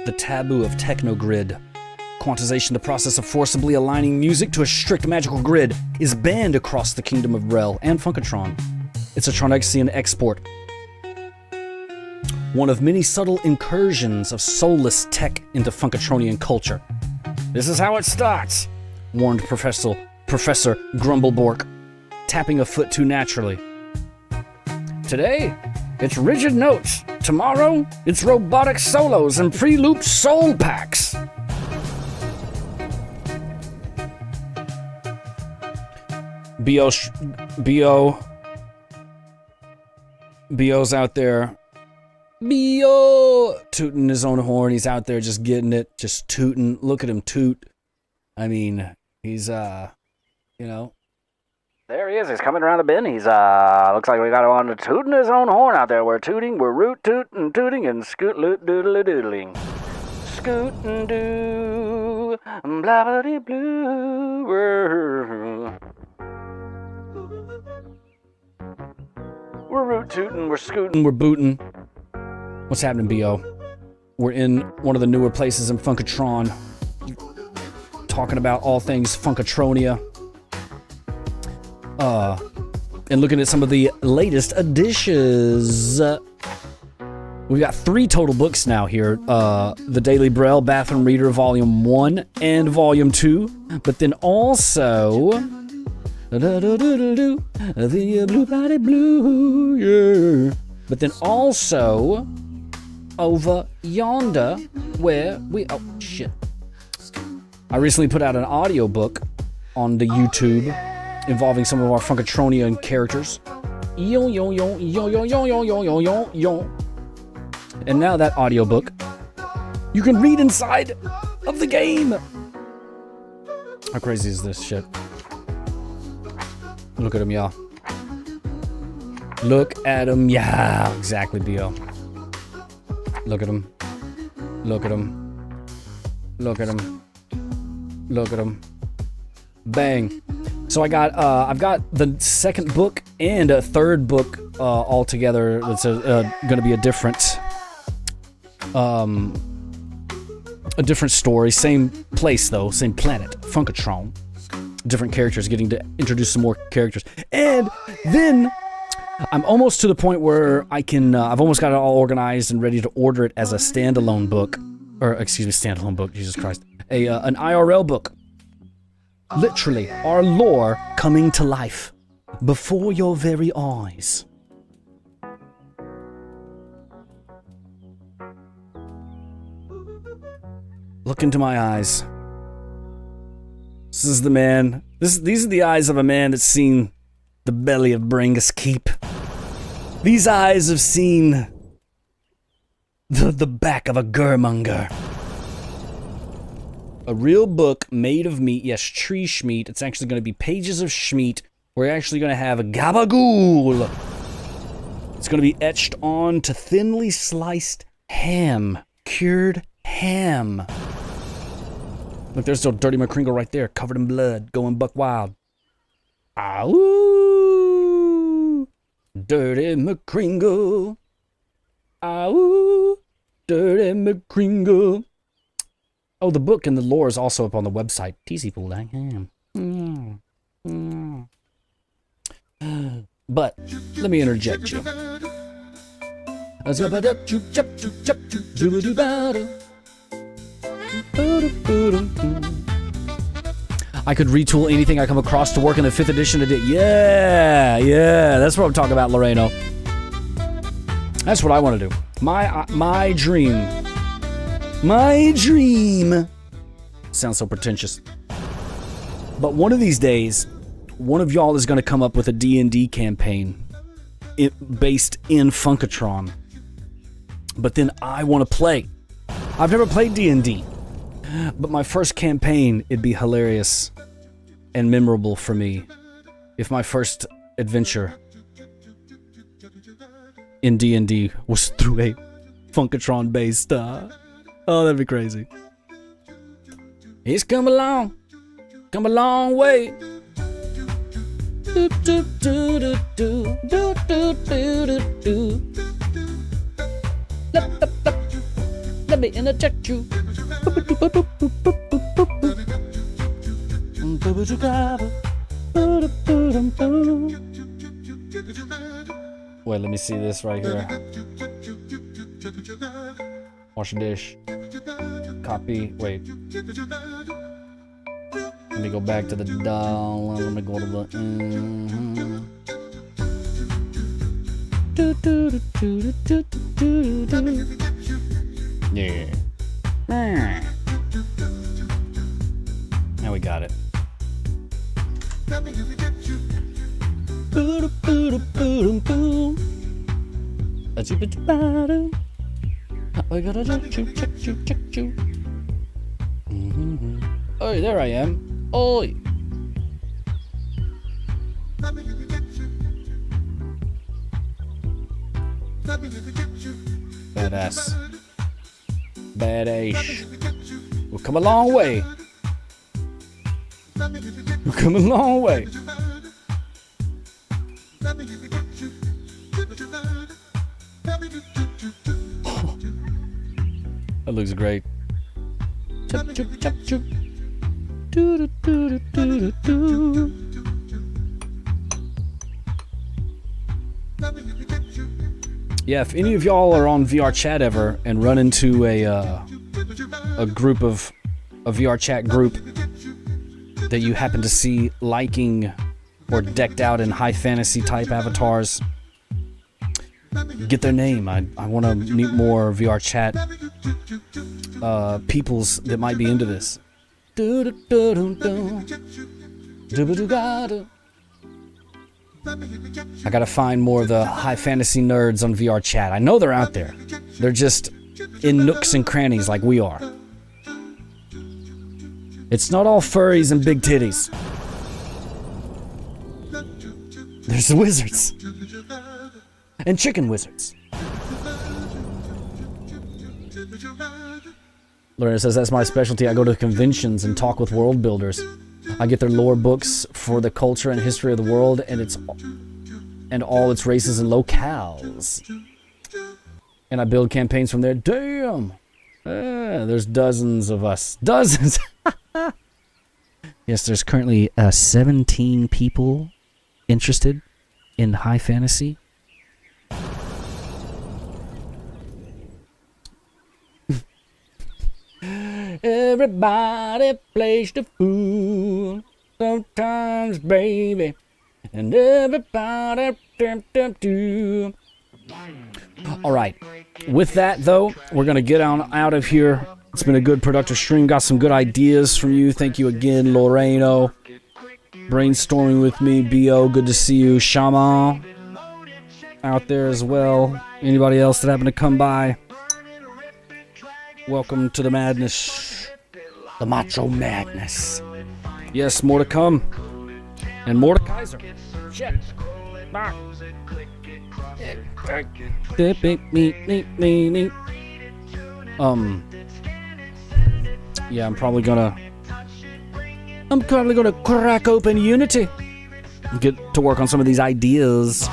The taboo of Technogrid. Quantization, the process of forcibly aligning music to a strict magical grid, is banned across the Kingdom of Rel and Funkatron. It's a Tronexian export. One of many subtle incursions of soulless tech into Funkatronian culture. This is how it starts, warned Professor Grumblebork, tapping a foot too naturally. Today, it's rigid notes. Tomorrow, it's robotic solos and pre-looped soul packs. B.O.'s out there. B.O. tooting his own horn. He's out there just getting it, just tooting. Look at him toot. I mean, he's, you know. There he is. He's coming around the bend. He's, looks like we got him on tooting his own horn out there. We're tooting, we're root tooting, tooting, and scoot loot doodly doodling. Scoot and doo, blah blah dee blue. We're root tooting, we're scooting, we're booting. What's happening, B.O.? We're in one of the newer places in Funkatron. Talking about all things Funkatronia. And looking at some of the latest additions. We've got 3 total books now here. The Daily Braille Bathroom Reader Volume 1 and Volume 2. But then also... The blue body blue, yeah. But then also... over yonder, where we... Oh, shit. I recently put out an audiobook on the YouTube involving some of our Funkatronian characters. Yo, yo, yo, yo, yo, yo, yo, yo, yo, yo, yo. And now that audiobook, you can read inside of the game. How crazy is this shit? Look at him, y'all. Look at him, yeah. Exactly, B.O. Look at him. Look at him. Look at him. Look at him. Bang. So I've got the second book and a third book all together. It's going to be a different story. Same place though, same planet, Funkatron. Different characters, getting to introduce some more characters. And then I'm almost to the point where I can, I've almost got it all organized and ready to order it as a standalone book. Or, excuse me, standalone book, Jesus Christ. An IRL book. Literally, our lore coming to life before your very eyes. Look into my eyes. This is the man. These are the eyes of a man that's seen the belly of Brangus Keep. These eyes have seen the back of a Gurmonger. A real book made of meat. Yes, tree schmeat. It's actually going to be pages of schmeat. We're actually going to have a gabagool. It's going to be etched on to thinly sliced ham. Cured ham. Look, there's still Dirty McCringle right there, covered in blood, going buck wild. Ow! Dirty McCringle. Ow! Dirty McCringle. Oh, the book and the lore is also up on the website, tcpoole.com. But let me interject you. I could retool anything I come across to work in the 5th edition today. Yeah, that's what I'm talking about, Loreno. That's what I want to do. My dream. My dream. Sounds so pretentious. But one of these days, one of y'all is going to come up with a D&D campaign based in Funkatron. But then I want to play. I've never played D&D. But my first campaign, it'd be hilarious and memorable for me if my first adventure in D&D was through a Funkatron-based... Oh, that'd be crazy. He's come a long way. Let me interject you. Wait, let me see this right here. Wash a dish. Copy. Wait. Let me go back to the doll. Let me go to the. Yeah. Now we got it. Oh, there I am. Oi. Badass. Badass. We've come a long way. We've come a long way. That looks great. Chup, chup, chup, chup. Doo, doo, doo, doo, doo, doo. Yeah, if any of y'all are on VRChat ever and run into a group of a VRChat group that you happen to see liking or decked out in high fantasy type avatars, get their name. I want to meet more VRChat peoples that might be into this. I gotta find more of the high fantasy nerds on VRChat. I know they're out there. They're just in nooks and crannies like we are. It's not all furries and big titties. There's wizards. And chicken wizards. Lorena says, that's my specialty. I go to conventions and talk with world builders. I get their lore books for the culture and history of the world and all its races and locales. And I build campaigns from there. Damn! There's dozens of us. Dozens! Yes, there's currently 17 people interested in high fantasy. Everybody plays the fool sometimes, baby, and everybody do. All right. With that, though, we're gonna get on out of here. It's been a good, productive stream. Got some good ideas from you. Thank you again, Loreno. Brainstorming with me, Bo. Good to see you, Shaman. Out there as well. Anybody else that happened to come by? Welcome to the madness. The macho madness. Yes, more to come. And more to Kaiser. Shit. Bye. Yeah, I'm probably gonna crack open Unity. Get to work on some of these ideas.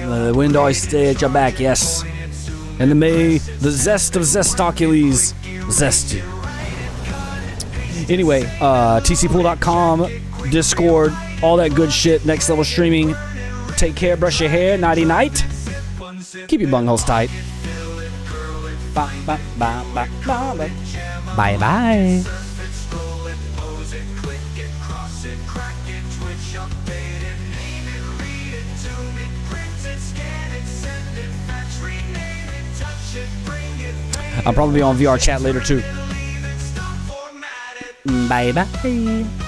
The wind always stay at your back, yes. And the zest of Zestocules zest you. Anyway, tcpoole.com, Discord, all that good shit, next level streaming. Take care, brush your hair, nighty night. Keep your bungholes tight. Bye bye. I'll probably be on VRChat later too. Bye bye.